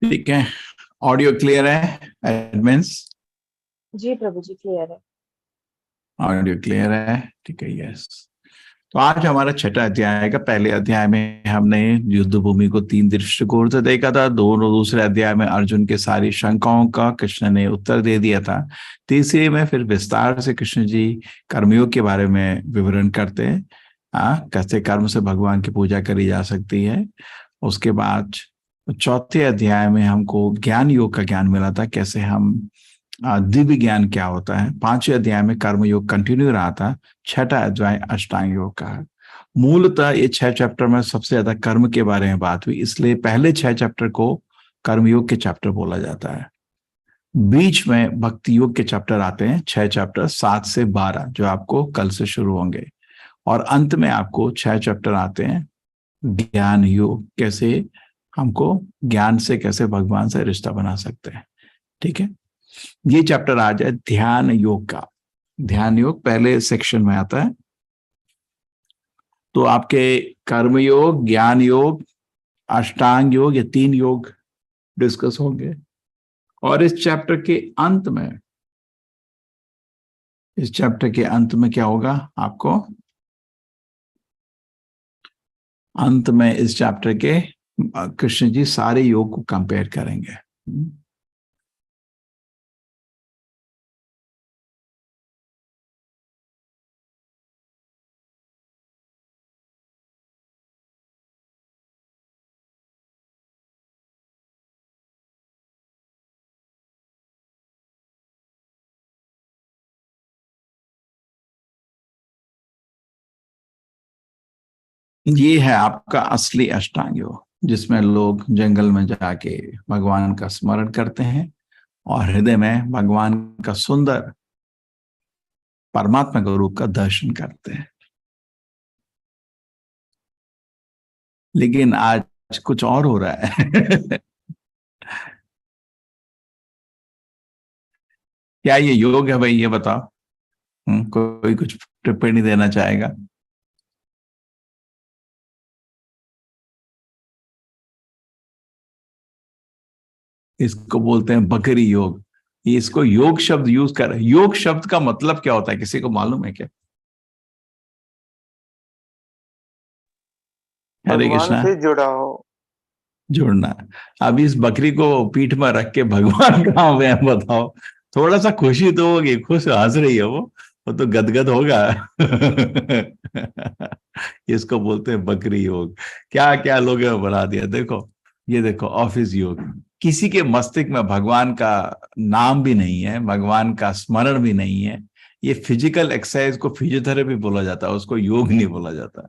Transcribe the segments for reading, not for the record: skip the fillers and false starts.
ठीक है। Audio clear है एडमिन्स? जी प्रभु जी, क्लियर है। ऑडियो क्लियर है, ठीक है। यस। तो आज हमारा छठा अध्याय का पहले अध्याय में हमने युद्ध भूमि को तीन दृष्टिकोण से देखा था। दोनों दूसरे अध्याय में अर्जुन के सारी शंकाओं का कृष्ण ने उत्तर दे दिया था। तीसरे में फिर विस्तार से कृष्ण जी कर्मयोग के बारे में विवरण करते हैं। कैसे कर्म से भगवान की पूजा करी जा सकती है। उसके बाद चौथे अध्याय में हमको ज्ञान योग का ज्ञान मिला था, कैसे हम दिव्य ज्ञान क्या होता है। पांचवें अध्याय में कर्म योग कंटिन्यू रहा था। छठा अध्याय अष्टांग योग का है। मूलतः ये 6 चैप्टर में सबसे ज्यादा कर्म के बारे में बात हुई, इसलिए पहले 6 चैप्टर को कर्मयोग के चैप्टर बोला जाता है। बीच में भक्ति योग के चैप्टर आते हैं, 6 चैप्टर 7 से 12, जो आपको कल से शुरू होंगे। और अंत में आपको 6 चैप्टर आते हैं ज्ञान योग, कैसे हमको ज्ञान से कैसे भगवान से रिश्ता बना सकते हैं। ठीक है। ये चैप्टर आज है ध्यान योग का। ध्यान योग पहले सेक्शन में आता है। तो आपके कर्म योग, ज्ञान योग, अष्टांग योग, ये 3 योग डिस्कस होंगे। और इस चैप्टर के अंत में क्या होगा आपको? अंत में इस चैप्टर के कृष्ण जी सारे योग को कंपेयर करेंगे। ये है आपका असली अष्टांग योग, जिसमें लोग जंगल में जाके भगवान का स्मरण करते हैं और हृदय में भगवान का सुंदर परमात्मा के रूप का दर्शन करते हैं। लेकिन आज कुछ और हो रहा है। क्या ये योग है भाई, ये बताओ। कोई कुछ टिप्पणी देना चाहेगा? इसको बोलते हैं बकरी योग। ये इसको योग शब्द यूज कर रहे हैं। योग शब्द का मतलब क्या होता है, किसी को मालूम है क्या? हरे भगवान कृष्णा। से जुड़ा हो। जुड़ना। अब इस बकरी को पीठ में रख के भगवान कहाँ हुए हैं बताओ। थोड़ा सा खुशी तो होगी, खुश हंस रही है वो तो गदगद होगा। इसको बोलते हैं बकरी योग। क्या क्या लोगों ने बना दिया। देखो, ये देखो ऑफिस योग। किसी के मस्तिष्क में भगवान का नाम भी नहीं है, भगवान का स्मरण भी नहीं है। ये फिजिकल एक्सरसाइज को फिजियोथेरेपी बोला जाता है, उसको योग नहीं बोला जाता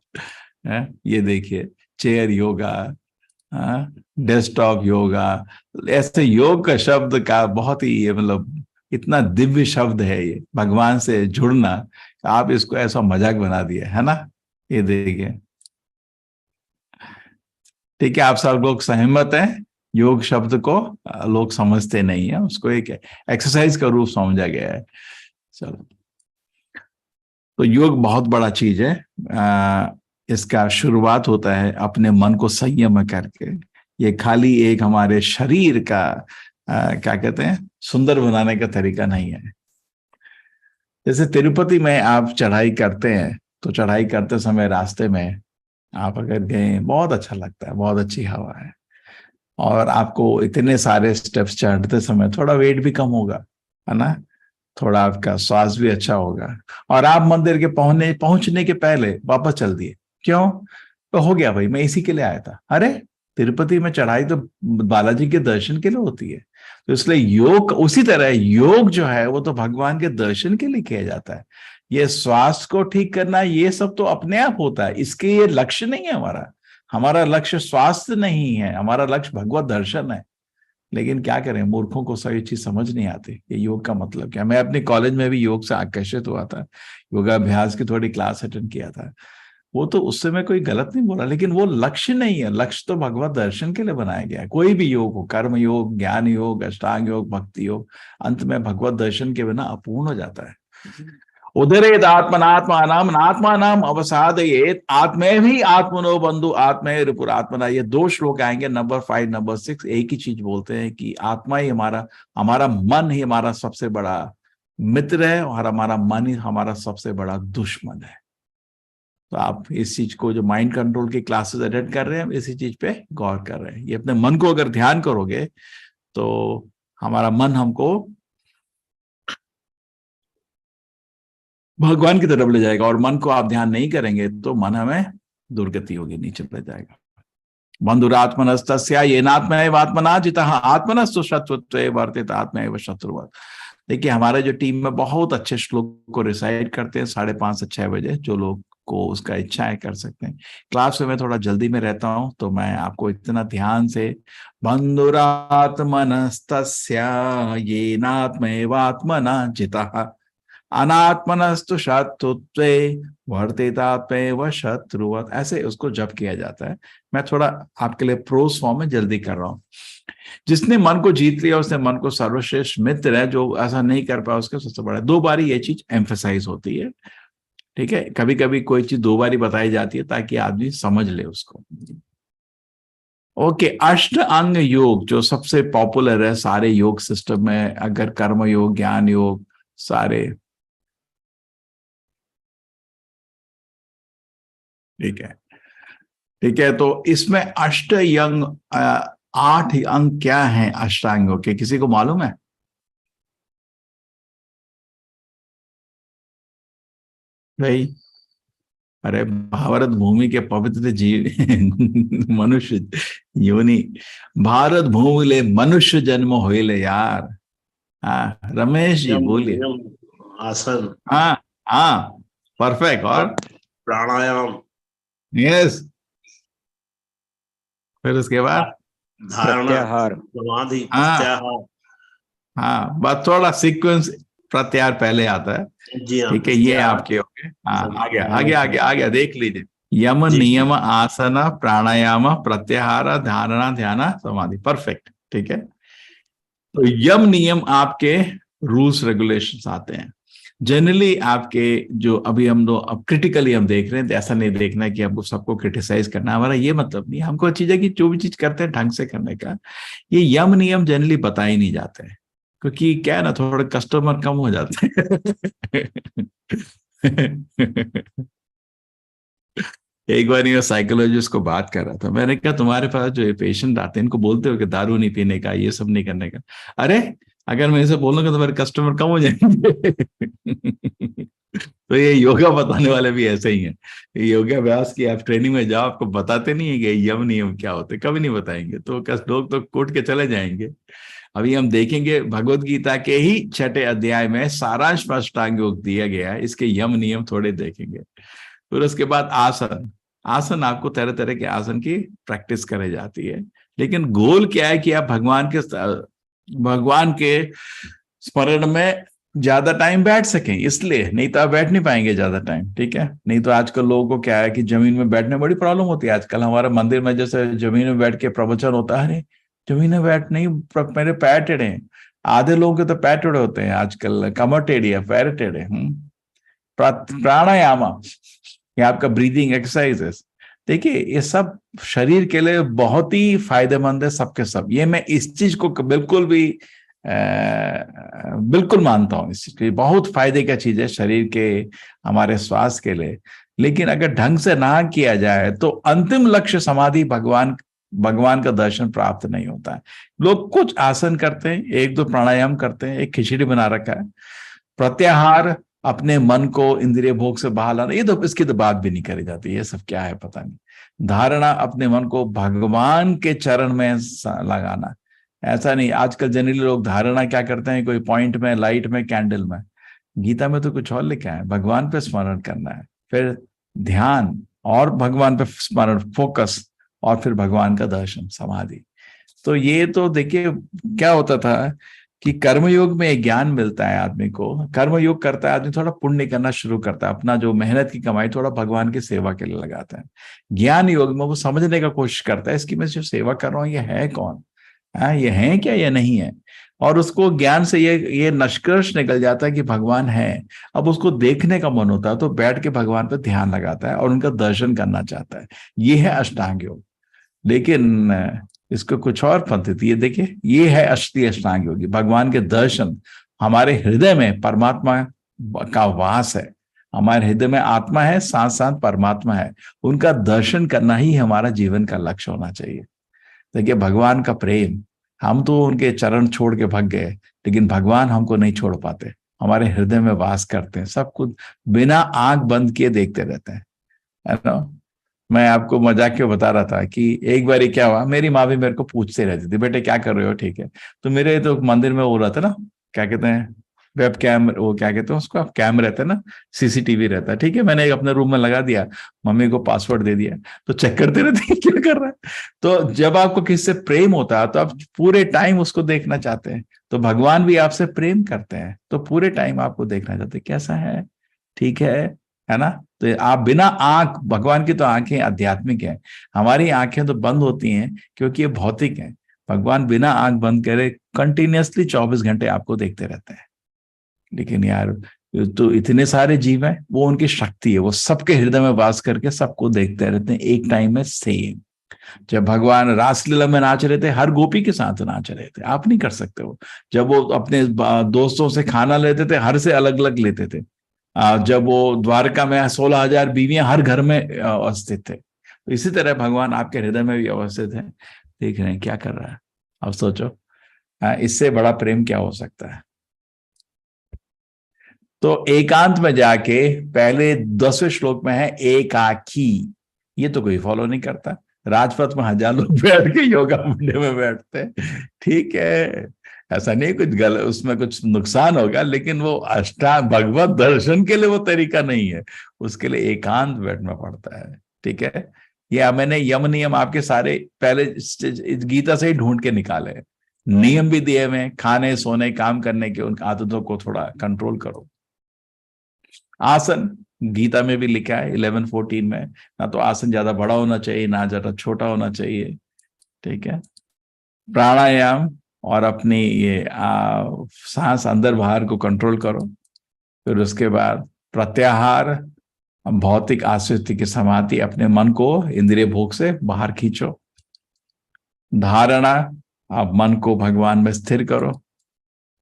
है। ये देखिए, चेयर योगा, डेस्कटॉप योगा। ऐसे योग का शब्द का बहुत ही मतलब इतना दिव्य शब्द है ये, भगवान से जुड़ना। आप इसको ऐसा मजाक बना दिया है ना। ये देखिए, ठीक है। आप सब लोग सहमत हैं? योग शब्द को लोग समझते नहीं है, उसको एक एक्सरसाइज का रूप समझा गया है। चलो, तो योग बहुत बड़ा चीज है। इसका शुरुआत होता है अपने मन को संयम में करके। ये खाली एक हमारे शरीर का क्या कहते हैं, सुंदर बनाने का तरीका नहीं है। जैसे तिरुपति में आप चढ़ाई करते हैं, तो चढ़ाई करते समय रास्ते में आप अगर गए, बहुत अच्छा लगता है, बहुत अच्छी हवा है। और आपको इतने सारे स्टेप्स चढ़ते समय थोड़ा वेट भी कम होगा, है ना। थोड़ा आपका स्वास्थ्य भी अच्छा होगा। और आप मंदिर के पहुंचने के पहले वापस चल दिए, क्यों? तो हो गया भाई, मैं इसी के लिए आया था। अरे, तिरुपति में चढ़ाई तो बालाजी के दर्शन के लिए होती है। तो इसलिए योग उसी तरह है। योग जो है वो तो भगवान के दर्शन के लिए किया जाता है। ये स्वास्थ्य को ठीक करना, ये सब तो अपने आप होता है, इसके ये लक्ष्य नहीं है हमारा। हमारा लक्ष्य स्वास्थ्य नहीं है, हमारा लक्ष्य भगवत दर्शन है। लेकिन क्या करें, मूर्खों को सही चीज समझ नहीं आती कि योग का मतलब क्या। मैं अपने कॉलेज में भी योग से आकर्षित हुआ था, योगाभ्यास की थोड़ी क्लास अटेंड किया था। वो तो उससे मैं कोई गलत नहीं बोला, लेकिन वो लक्ष्य नहीं है। लक्ष्य तो भगवत दर्शन के लिए बनाया गया है। कोई भी योग हो, कर्म योग, ज्ञान योग, अष्टांग योग, भक्ति योग, अंत में भगवत दर्शन के बिना अपूर्ण हो जाता है। उदरेद आत्मनात्मानाम अनात्मानाम अवसादयेत आत्मे भी आत्मनो बंधु आत्मे रिपुर आत्मना। ये दो श्लोक आएंगे, नंबर 5 नंबर 6, एक ही चीज बोलते हैं कि आत्मा ही हमारा, हमारा मन ही हमारा सबसे बड़ा मित्र है और हमारा मन ही हमारा सबसे बड़ा दुश्मन है। तो आप इस चीज को, जो माइंड कंट्रोल की क्लासेस अटेंड कर रहे हैं, इसी चीज पे गौर कर रहे हैं। ये अपने मन को अगर ध्यान करोगे तो हमारा मन हमको भगवान की तरफ ले जाएगा, और मन को आप ध्यान नहीं करेंगे तो मन हमें दुर्गति होगी, नीचे ले जाएगा। बंधुरात्मनस्तस्या येनात्मैव आत्मना जितः आत्मनस्तु शत्रुत्वे वर्तित आत्मैव शत्रुवत्। देखिए हमारे जो टीम में बहुत अच्छे श्लोक को रिसाइट करते हैं 5:30 से 6 बजे, जो लोग को उसका इच्छा है कर सकते हैं। क्लास में मैं थोड़ा जल्दी में रहता हूं तो मैं आपको इतना ध्यान से बंधुरात्मनस्तस्या येनात्मैव आत्मना जितः अनात्मनस्तु शत्रुत्वे वर्तितात्मैव शत्रुवत्, ऐसे उसको जप किया जाता है। मैं थोड़ा आपके लिए प्रोस फॉर्म में जल्दी कर रहा हूं। जिसने मन को जीत लिया उसने मन को सर्वश्रेष्ठ मित्र है, जो ऐसा नहीं कर पाया उसके सबसे बड़ा। 2 बारी ये चीज एम्फेसाइज होती है, ठीक है। कभी कभी कोई चीज 2 बारी बताई जाती है ताकि आदमी समझ ले उसको। ओके, अष्ट अंग योग जो सबसे पॉपुलर है सारे योग सिस्टम में, अगर कर्म योग, ज्ञान योग, सारे, ठीक है, ठीक है। तो इसमें अष्ट अंग, 8 अंग क्या हैं अष्टांगों के, किसी को मालूम है? भाई, अरे भारत भूमि के पवित्र जीव मनुष्य योनि, भारत भूमि ले मनुष्य जन्म होइले यार। हाँ रमेश जी यम बोलिए। नियम आसन हाँ हाँ, परफेक्ट। और प्राणायाम यस, फिर उसके बाद धारणा प्रत्याहार। समाधि हाँ प्रत्याहार। हाँ, बस थोड़ा सीक्वेंस प्रत्याहार पहले आता है, जी हाँ, ठीक है। ये प्रत्याहार। आपके हो गए। हाँ, आ गया देख लीजिए। यम जी। नियम आसन प्राणायाम प्रत्याहार धारणा ध्यान समाधि, परफेक्ट, ठीक है। तो यम नियम आपके रूल्स रेगुलेशंस आते हैं। जनरली आपके जो अभी हम लोग अब क्रिटिकली हम देख रहे हैं, तो ऐसा नहीं देखना है कि हमको सबको क्रिटिसाइज करना है, हमारा ये मतलब नहीं। हमको चीज है कि जो भी चीज करते हैं ढंग से करने का। ये यम नियम जनरली बताए नहीं जाते हैं, क्योंकि क्या है ना, थोड़े कस्टमर कम हो जाते हैं। एक बार ये साइकोलॉजिस्ट को बात कर रहा था, मैंने कहा तुम्हारे पास जो पेशेंट आते हैं इनको बोलते हो कि दारू नहीं पीने का, ये सब नहीं करने का। अरे अगर मैं इसे बोलूंगा तो मेरे कस्टमर कम हो जाएंगे। तो ये योगा बताने वाले भी ऐसे ही हैं। योगा अभ्यास की आप ट्रेनिंग में जाओ, आपको बताते नहीं है कि यम नियम क्या होते, कभी नहीं बताएंगे, तो लोग तो कोट के चले जाएंगे। अभी हम देखेंगे भगवत गीता के ही 6ठे अध्याय में सारांश में अष्टांग योग दिया गया है, इसके यम नियम थोड़े देखेंगे। फिर उसके बाद आसन, आसन आपको तरह तरह के आसन की प्रैक्टिस कराई जाती है, लेकिन गोल क्या है कि आप भगवान के स्मरण में ज्यादा टाइम बैठ सकें, इसलिए। नहीं तो आप बैठ नहीं पाएंगे ज्यादा टाइम, ठीक है। नहीं तो आजकल लोगों को क्या है कि जमीन में बैठने में बड़ी प्रॉब्लम होती है। आजकल हमारे मंदिर में जैसे जमीन में बैठ के प्रवचन होता है, जमीन में बैठ नहीं, मेरे पैर टेढ़े हैं। आधे लोगों के तो पैर टेढ़े होते हैं आजकल, कमर टेढ़ी है, पैर टेढ़े। प्राणायाम, ये आपका ब्रीदिंग एक्सरसाइजेस, देखिए ये सब शरीर के लिए बहुत ही फायदेमंद है, सबके सब। ये मैं इस चीज को बिल्कुल भी बिल्कुल मानता हूँ, इस चीज की बहुत फायदे का चीज है शरीर के, हमारे स्वास्थ्य के लिए। लेकिन अगर ढंग से ना किया जाए तो अंतिम लक्ष्य समाधि, भगवान का दर्शन प्राप्त नहीं होता है। लोग कुछ आसन करते हैं, 1-2 प्राणायाम करते हैं, एक खिचड़ी बना रखा है। प्रत्याहार, अपने मन को इंद्रिय भोग से बाहर लाना, ये तो इसकी तो बात भी नहीं करी जाती, ये सब क्या है पता नहीं। धारणा, अपने मन को भगवान के चरण में लगाना, ऐसा नहीं। आजकल जनरली लोग धारणा क्या करते हैं, कोई पॉइंट में, लाइट में, कैंडल में। गीता में तो कुछ और लिखा है, भगवान पे स्मरण करना है, फिर ध्यान और भगवान पे स्मरण, फोकस, और फिर भगवान का दर्शन, समाधि। तो ये तो देखिए क्या होता था कि कर्मयोग में एक ज्ञान मिलता है आदमी को। कर्मयोग करता है आदमी, थोड़ा पुण्य करना शुरू करता है, अपना जो मेहनत की कमाई थोड़ा भगवान की सेवा के लिए लगाता है। ज्ञान योग में वो समझने का कोशिश करता है, इसकी मैं जो सेवा कर रहा हूँ ये है कौन, ये है क्या, ये नहीं है। और उसको ज्ञान से ये निष्कर्ष निकल जाता है कि भगवान है। अब उसको देखने का मन होता है तो बैठ के भगवान पर ध्यान लगाता है और उनका दर्शन करना चाहता है। ये है अष्टांग योग। लेकिन इसको कुछ और पद्धति है, देखिए, ये है असली अष्टांग योगी। भगवान के दर्शन, हमारे हृदय में परमात्मा का वास है, हमारे हृदय में आत्मा है, साथ साथ परमात्मा है। उनका दर्शन करना ही हमारा जीवन का लक्ष्य होना चाहिए। देखिए, भगवान का प्रेम, हम तो उनके चरण छोड़ के भाग गए, लेकिन भगवान हमको नहीं छोड़ पाते, हमारे हृदय में वास करते हैं, सब कुछ बिना आंख बंद किए देखते रहते हैं, है ना। मैं आपको मजाक क्यों बता रहा था कि एक बार क्या हुआ, मेरी माँ भी मेरे को पूछते रहती थी, बेटे क्या कर रहे हो, ठीक है। तो मेरे तो मंदिर में वो रहता ना, क्या कहते हैं, वेब कैम, वो क्या कहते हैं उसको, कैम रहता है ना, सीसीटीवी रहता है, ठीक है। मैंने एक अपने रूम में लगा दिया, मम्मी को पासवर्ड दे दिया, तो चेक करते रहते हैं क्या कर रहा है। तो जब आपको किसी से प्रेम होता है तो आप पूरे टाइम उसको देखना चाहते हैं। तो भगवान भी आपसे प्रेम करते हैं, तो पूरे टाइम आपको देखना चाहते हैं कैसा है, ठीक है ना। तो आप बिना आंख, भगवान की तो आंखें आध्यात्मिक हैं, हमारी आंखें तो बंद होती हैं क्योंकि ये भौतिक हैं। भगवान बिना आंख बंद करे कंटिन्यूअसली 24 घंटे आपको देखते रहते हैं। लेकिन यार, तो इतने सारे जीव हैं, वो उनकी शक्ति है, वो सबके हृदय में वास करके सबको देखते रहते हैं एक टाइम में सेम। जब भगवान रासलीला में नाच रहे थे, हर गोपी के साथ नाच रहे थे, आप नहीं कर सकते वो। जब वो अपने दोस्तों से खाना लेते थे, हर से अलग अलग लेते थे। जब वो द्वारका में 16,000 बीवियां हर घर में अवस्थित थे, तो इसी तरह भगवान आपके हृदय में भी अवस्थित है, देख रहे हैं क्या कर रहा है। अब सोचो, इससे बड़ा प्रेम क्या हो सकता है। तो एकांत में जाके, पहले 10वें श्लोक में है एकाकी, ये तो कोई फॉलो नहीं करता। राजपथ में 1000 लोग बैठ के योगा मंडे में बैठते हैं, ठीक है, ऐसा नहीं कुछ गलत, उसमें कुछ नुकसान होगा, लेकिन वो अष्टांग भगवत दर्शन के लिए वो तरीका नहीं है, उसके लिए एकांत बैठना पड़ता है, ठीक है। ये मैंने यम नियम आपके सारे पहले गीता से ही ढूंढ के निकाले, नियम भी दिए हुए, खाने सोने काम करने के, उन आदतों को थोड़ा कंट्रोल करो। आसन गीता में भी लिखा है 11:14 में, ना तो आसन ज्यादा बड़ा होना चाहिए ना ज्यादा छोटा होना चाहिए, ठीक है। प्राणायाम और अपनी ये सांस अंदर बाहर को कंट्रोल करो। फिर उसके बाद प्रत्याहार, भौतिक आसक्ति की समाधि, अपने मन को इंद्रिय भोग से बाहर खींचो। धारणा, आप मन को भगवान में स्थिर करो।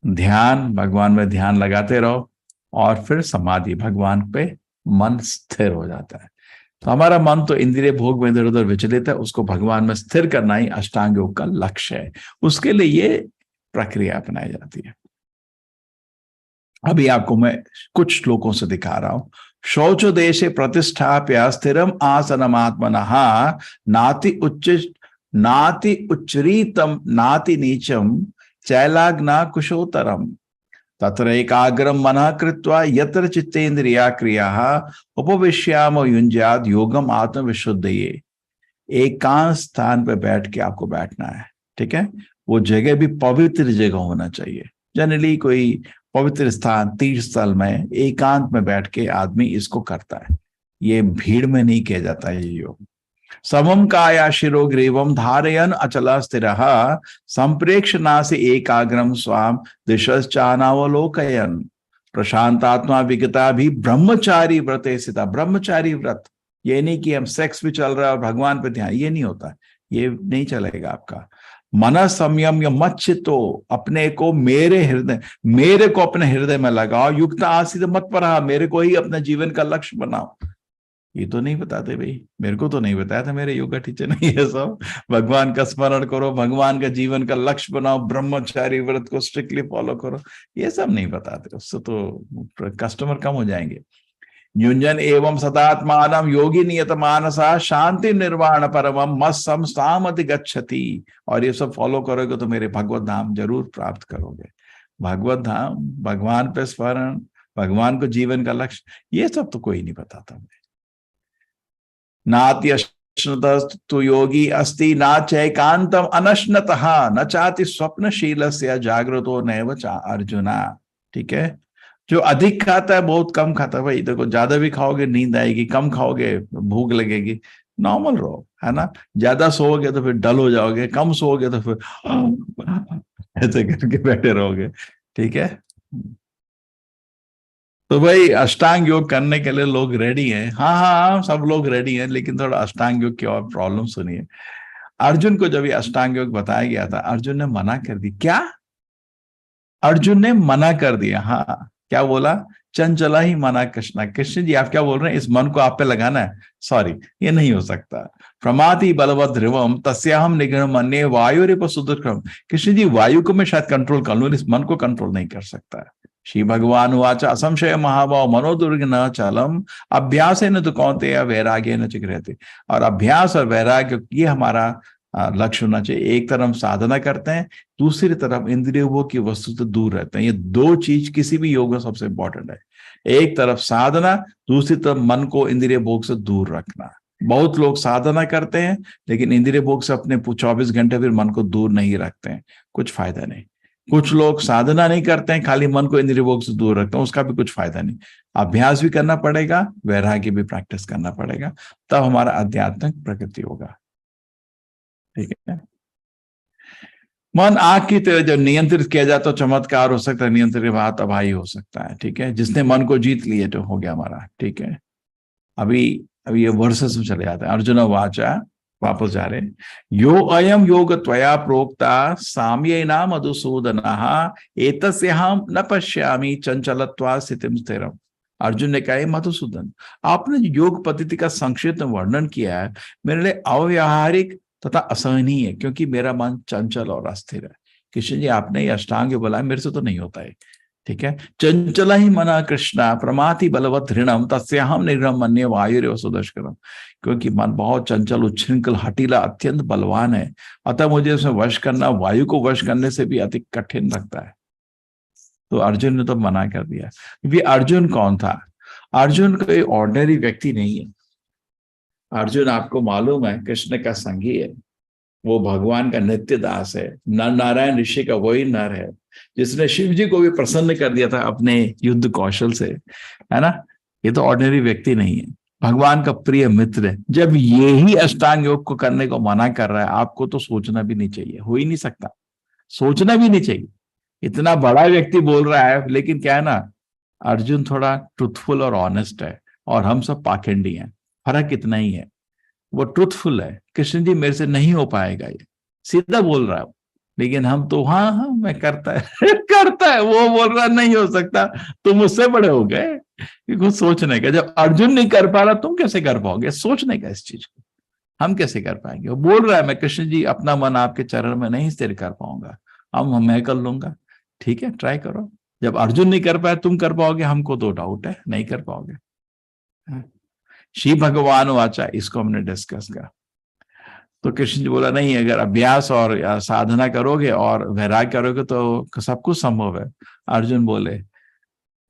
ध्यान, भगवान में ध्यान लगाते रहो। और फिर समाधि, भगवान पे मन स्थिर हो जाता है। तो हमारा मन तो इंद्रिय भोग में इधर उधर विचलित है, उसको भगवान में स्थिर करना ही अष्टांग योग का लक्ष्य है। उसके लिए ये प्रक्रिया अपनाई जाती है। अभी आपको मैं कुछ श्लोकों से दिखा रहा हूं। शौचो देशे प्रतिष्ठाप्य स्थिरम आसनमात्मनः नाति उच्चरीतम नाति नीचम चैलाग्ना कुशोतरम तत्र एकाग्रम मनः कृत्वा यत्र चित्तेन्द्रिया क्रियाः उपविश्याम युञ्ज्यात् योगम आत्मविशुद्धये। एकांत स्थान पर बैठ के आपको बैठना है, ठीक है। वो जगह भी पवित्र जगह होना चाहिए। जनरली कोई पवित्र स्थान, तीर्थ स्थल में एकांत में बैठ के आदमी इसको करता है, ये भीड़ में नहीं किया जाता है ये योग। समम काया शिरो ग्रीवम धारयन अचला स्थिरः संप्रेक्ष नासि एकाग्रम स्वाम दिशश्चानावलोकयन प्रशांतात्मा विगता भी ब्रह्मचारी व्रते स्थिता। ब्रह्मचारी व्रत, ये नहीं कि हम सेक्स भी चल रहा है और भगवान पे ध्यान, ये नहीं होता, ये नहीं चलेगा आपका। मन संयम या मच्चितो, अपने को मेरे को अपने हृदय में लगाओ। युक्त आसित मत पर, मेरे को ही अपने जीवन का लक्ष्य बनाओ। ये तो नहीं बताते भाई, मेरे को तो नहीं बताया था मेरे योगा टीचर ने ये सब। भगवान का स्मरण करो, भगवान का जीवन का लक्ष्य बनाओ, ब्रह्मचारी व्रत को स्ट्रिक्टली फॉलो करो, ये सब नहीं बताते। उससे तो कस्टमर कम हो जाएंगे। युंजन एवं सदात्मान योगी नियत मानसा शांति निर्वाण परमम मत समस्तामति गच्छति। और ये सब फॉलो करोगे तो मेरे भगवत धाम जरूर प्राप्त करोगे। भगवत धाम, भगवान पे स्मरण, भगवान को जीवन का लक्ष्य, ये सब तो कोई नहीं बताता। नात्यश्नतस्तु योगी अस्ति ना चैकांतम अनश्नतः न चाति स्वप्नशीलस्य जागृतो नैव चा अर्जुना। ठीक है, जो अधिक खाता है बहुत कम खाता है। भाई देखो, ज्यादा भी खाओगे नींद आएगी, कम खाओगे भूख लगेगी, नॉर्मल रहो, है ना। ज्यादा सोओगे तो फिर डल हो जाओगे, कम सोओगे तो फिर ऐसे करके बैठे रहोगे, ठीक है। तो भाई अष्टांग योग करने के लिए लोग रेडी हैं, हाँ हाँ हाँ, सब लोग रेडी हैं, लेकिन थोड़ा अष्टांग योग की और प्रॉब्लम सुनिए। अर्जुन को जब ये अष्टांग योग बताया गया था, अर्जुन ने मना कर दी। क्या? अर्जुन ने मना कर दिया, हाँ। क्या बोला? चंचला ही मना कृष्णा। कृष्ण जी आप क्या बोल रहे हैं, इस मन को आप पे लगाना है? सॉरी, ये नहीं हो सकता। प्रमाति बलवत ध्रुवम तस्याहम निग्रह मन्ये वायुरिव सुदुष्करम। कृष्ण जी वायु को मैं शायद कंट्रोल कर लूं, इस मन को कंट्रोल नहीं कर सकता। श्री भगवान वाच असंशय महाभाव मनोदुर्ग न चलम अभ्यास न तो कौनते वैराग्य न चिग्रहते। और अभ्यास और वैराग्य ये हमारा लक्ष्य होना चाहिए। एक तरफ साधना करते हैं, दूसरी तरफ इंद्रिय भोग की वस्तु से दूर रहते हैं। ये दो चीज किसी भी योग में सबसे इंपॉर्टेंट है। एक तरफ साधना, दूसरी तरफ मन को इंद्रिय भोग से दूर रखना। बहुत लोग साधना करते हैं लेकिन इंद्रिय भोग से अपने 24 घंटे फिर मन को दूर नहीं रखते हैं, कुछ फायदा नहीं। कुछ लोग साधना नहीं करते हैं, खाली मन को इंद्रिय भोग से दूर रखते हैं, उसका भी कुछ फायदा नहीं। अभ्यास भी करना पड़ेगा, वैराग्य भी प्रैक्टिस करना पड़ेगा, तब हमारा आध्यात्मिक प्रगति होगा, ठीक है। मन आग की तरह जब नियंत्रित किया जाए तो चमत्कार हो सकता है, नियंत्रित बात अभाई हो सकता है, ठीक है। जिसने मन को जीत लिए तो हो गया हमारा, ठीक है। अभी अभी ये वर्सेस में चले जाते हैं। अर्जुन वाचा, वापस जा रहे, यो अयम योग त्वया प्रोक्ता साम्येना मधुसूदन एतस्य हम न पश्यामि चंचलत्वा स्थितिम स्थिरम। अर्जुन ने कहा, मधुसूदन आपने योग पद्धति का संक्षिप्त वर्णन किया है, मेरे लिए अव्यावहारिक तथा असहनीय है, क्योंकि मेरा मन चंचल और अस्थिर है। कृष्ण जी आपने ये अष्टांग बोला, मेरे से तो नहीं होता है, ठीक है। चंचला ही मना कृष्णा प्रमाति बलवत ऋणम तस्याहम निग्रह मन्ये वायुरेव सुदुष्करम। क्योंकि मन बहुत चंचल, उच्छृंखल, हठीला, अत्यंत बलवान है, अतः मुझे उसमें वश करना वायु को वश करने से भी अधिक कठिन लगता है। तो अर्जुन ने तो मना कर दिया। क्योंकि अर्जुन कौन था? अर्जुन कोई ऑर्डिनरी व्यक्ति नहीं है। अर्जुन आपको मालूम है कृष्ण का संगी है, वो भगवान का नित्य दास है, नर नारायण ऋषि का वही नर है जिसने शिव जी को भी प्रसन्न कर दिया था अपने युद्ध कौशल से, है ना। ये तो ऑर्डिनरी व्यक्ति नहीं है, भगवान का प्रिय मित्र है। जब ये ही अष्टांग योग को करने को मना कर रहा है, आपको तो सोचना भी नहीं चाहिए, हो ही नहीं सकता, सोचना भी नहीं चाहिए। इतना बड़ा व्यक्ति बोल रहा है, लेकिन क्या है ना, अर्जुन थोड़ा ट्रुथफुल और ऑनेस्ट है और हम सब पाखंडी हैं, फर्क इतना ही है। वो ट्रुथफुल है, कृष्ण जी मेरे से नहीं हो पाएगा, ये सीधा बोल रहा है। लेकिन हम तो हाँ हाँ मैं करता है करता है, वो बोल रहा नहीं हो सकता, तुम मुझसे बड़े हो गए। कुछ सोचने का, जब अर्जुन नहीं कर पा रहा तुम कैसे कर पाओगे? सोचने का इस चीज को, हम कैसे कर पाएंगे? वो बोल रहा है, मैं कृष्ण जी अपना मन आपके चरण में नहीं स्थिर कर पाऊंगा, अब मैं कर लूंगा, ठीक है ट्राई करो। जब अर्जुन नहीं कर पाए तुम कर पाओगे, हमको तो डाउट है नहीं कर पाओगे। श्री भगवान वाचा, इसको हमने डिस्कस किया। तो कृष्ण जी बोला नहीं, अगर अभ्यास और साधना करोगे और वैराग्य करोगे तो सब कुछ संभव है। अर्जुन बोले,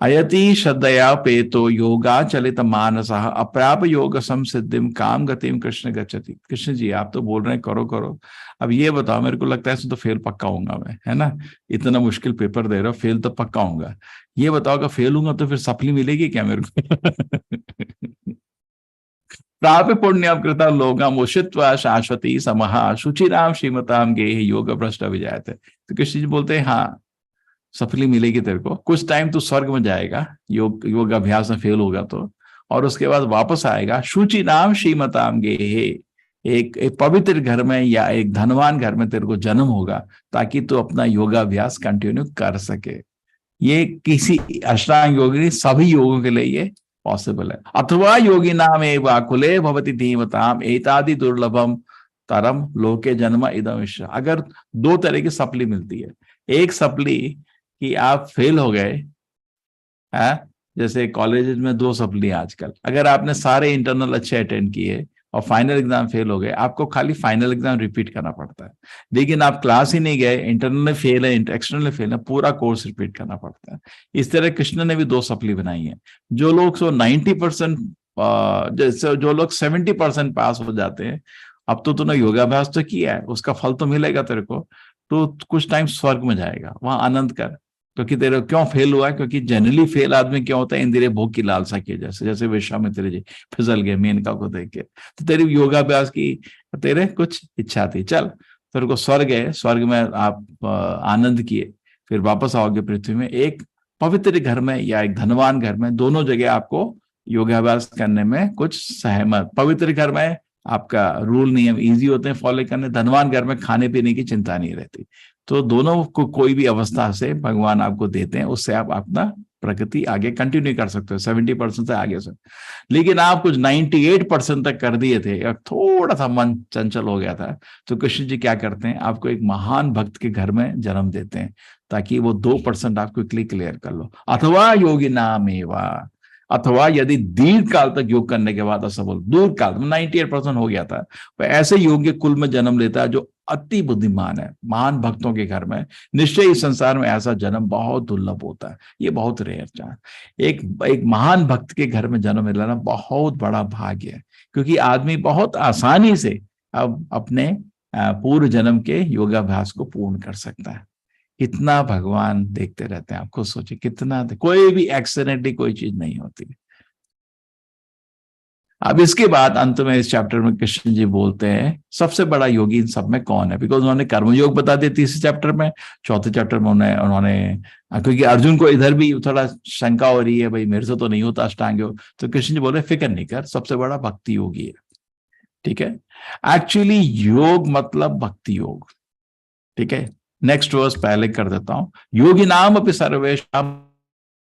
अयति श्रद्धया पेतो योगा चलित मानस अप्राप योग संसिद्धिम काम गतिम कृष्ण गच्छति। कृष्ण जी आप तो बोल रहे हैं करो करो, अब ये बताओ, मेरे को लगता है इसमें तो फेल पक्का होऊंगा मैं, है ना। इतना मुश्किल पेपर दे रहा हूं, फेल तो पक्का होऊंगा। ये बताओ अगर फेल होऊंगा तो फिर सप्ली मिलेगी क्या मेरे को? प्राप्य पुण्यम कृता लोगम उषित्वा शाश्वती समहा शुचिराम श्रीमताम गे योग भ्रष्ट विजायते। तो कृष्ण जी बोलते हैं हाँ सफली मिलेगी तेरे को, कुछ टाइम तू स्वर्ग में जाएगा योग अभ्यास में फेल होगा तो, और उसके बाद वापस आएगा शुचि नाम श्रीमताम गे, एक पवित्र घर में या एक धनवान घर में तेरे को जन्म होगा ताकि तू अपना योगाभ्यास कंटिन्यू कर सके। ये किसी अष्टांग योगी, सभी योगों के लिए ये पॉसिबल है। अथवा योगी नाम एवाकुले भवति धीमताम एतादि दुर्लभम तरम लोके जन्म इदम विश्व। अगर दो तरह की सप्ली मिलती है, एक सप्ली कि आप फेल हो गए, है जैसे कॉलेज में दो सप्ली आजकल, अगर आपने सारे इंटरनल अच्छे अटेंड किए और फाइनल एग्जाम फेल हो गए, आपको खाली फाइनल एग्जाम रिपीट करना पड़ता है। लेकिन आप क्लास ही नहीं गए, इंटरनल फेल है, एक्सटर्नल फेल है, पूरा कोर्स रिपीट करना पड़ता है। इस तरह कृष्ण ने भी दो सप्ली बनाई है। जो लोग 90% जैसे जो लोग 70% पास हो जाते हैं, अब तो तूने योगाभ्यास तो किया है, उसका फल तो मिलेगा तेरे को, तो कुछ टाइम स्वर्ग में जाएगा, वहां आनंद कर। क्योंकि तेरे क्यों फेल हुआ है? क्योंकि जनरली फेल आदमी क्या होता है, इंद्रिय भोग की लालसा की, जैसे जैसे विश्वामित्र जी फिसल गए मेनका को देख के, तो तेरी योगाभ्यास की तेरे कुछ इच्छा थी, चल फिर को स्वर्ग है, स्वर्ग में आप आनंद किए, फिर वापस आओगे पृथ्वी में। एक पवित्र घर में या एक धनवान घर में, दोनों जगह आपको योगाभ्यास करने में कुछ सहमत। पवित्र घर में आपका रूल नियम इजी होते हैं फॉलो करने, धनवान घर में खाने पीने की चिंता नहीं रहती। तो दोनों को कोई भी अवस्था से भगवान आपको देते हैं, उससे आप अपना प्रगति आगे कंटिन्यू कर सकते हो 70% से आगे से। लेकिन आप कुछ 98% तक कर दिए थे, अब थोड़ा सा मन चंचल हो गया था, तो कृष्ण जी क्या करते हैं, आपको एक महान भक्त के घर में जन्म देते हैं ताकि वो 2% आप क्विकली क्लियर कर लो। अथवा योगी नाम एवा, अथवा यदि दीर्घ काल तक योग करने के बाद असफल, दूर काल 98% हो गया था, तो ऐसे योग्य कुल में जन्म लेता है जो अति बुद्धिमान है, महान भक्तों के घर में। निश्चय इस संसार में ऐसा जन्म बहुत दुर्लभ होता है, ये बहुत रेयर चांस। एक महान भक्त के घर में जन्म लेना बहुत बड़ा भाग्य है, क्योंकि आदमी बहुत आसानी से अब अपने पूर्व जन्म के योगाभ्यास को पूर्ण कर सकता है। कितना भगवान देखते रहते हैं, आपको सोचिए कितना, कोई भी एक्सीडेंटली कोई चीज नहीं होती। अब इसके बाद अंत में इस चैप्टर में कृष्ण जी बोलते हैं सबसे बड़ा योगी इन सब में कौन है, बिकॉज उन्होंने कर्मयोग बता दिया तीसरे चैप्टर में। चौथे चैप्टर में उन्होंने क्योंकि अर्जुन को इधर भी थोड़ा शंका हो रही है, भाई मेरे से तो नहीं होता अष्टांग योग, तो कृष्ण जी बोले फिक्र नहीं कर, सबसे बड़ा भक्ति योगी है। ठीक है, एक्चुअली योग मतलब भक्ति योग। ठीक है, नेक्स्ट वर्स पहले कर देता हूं। योगी नाम अपि सर्वेषां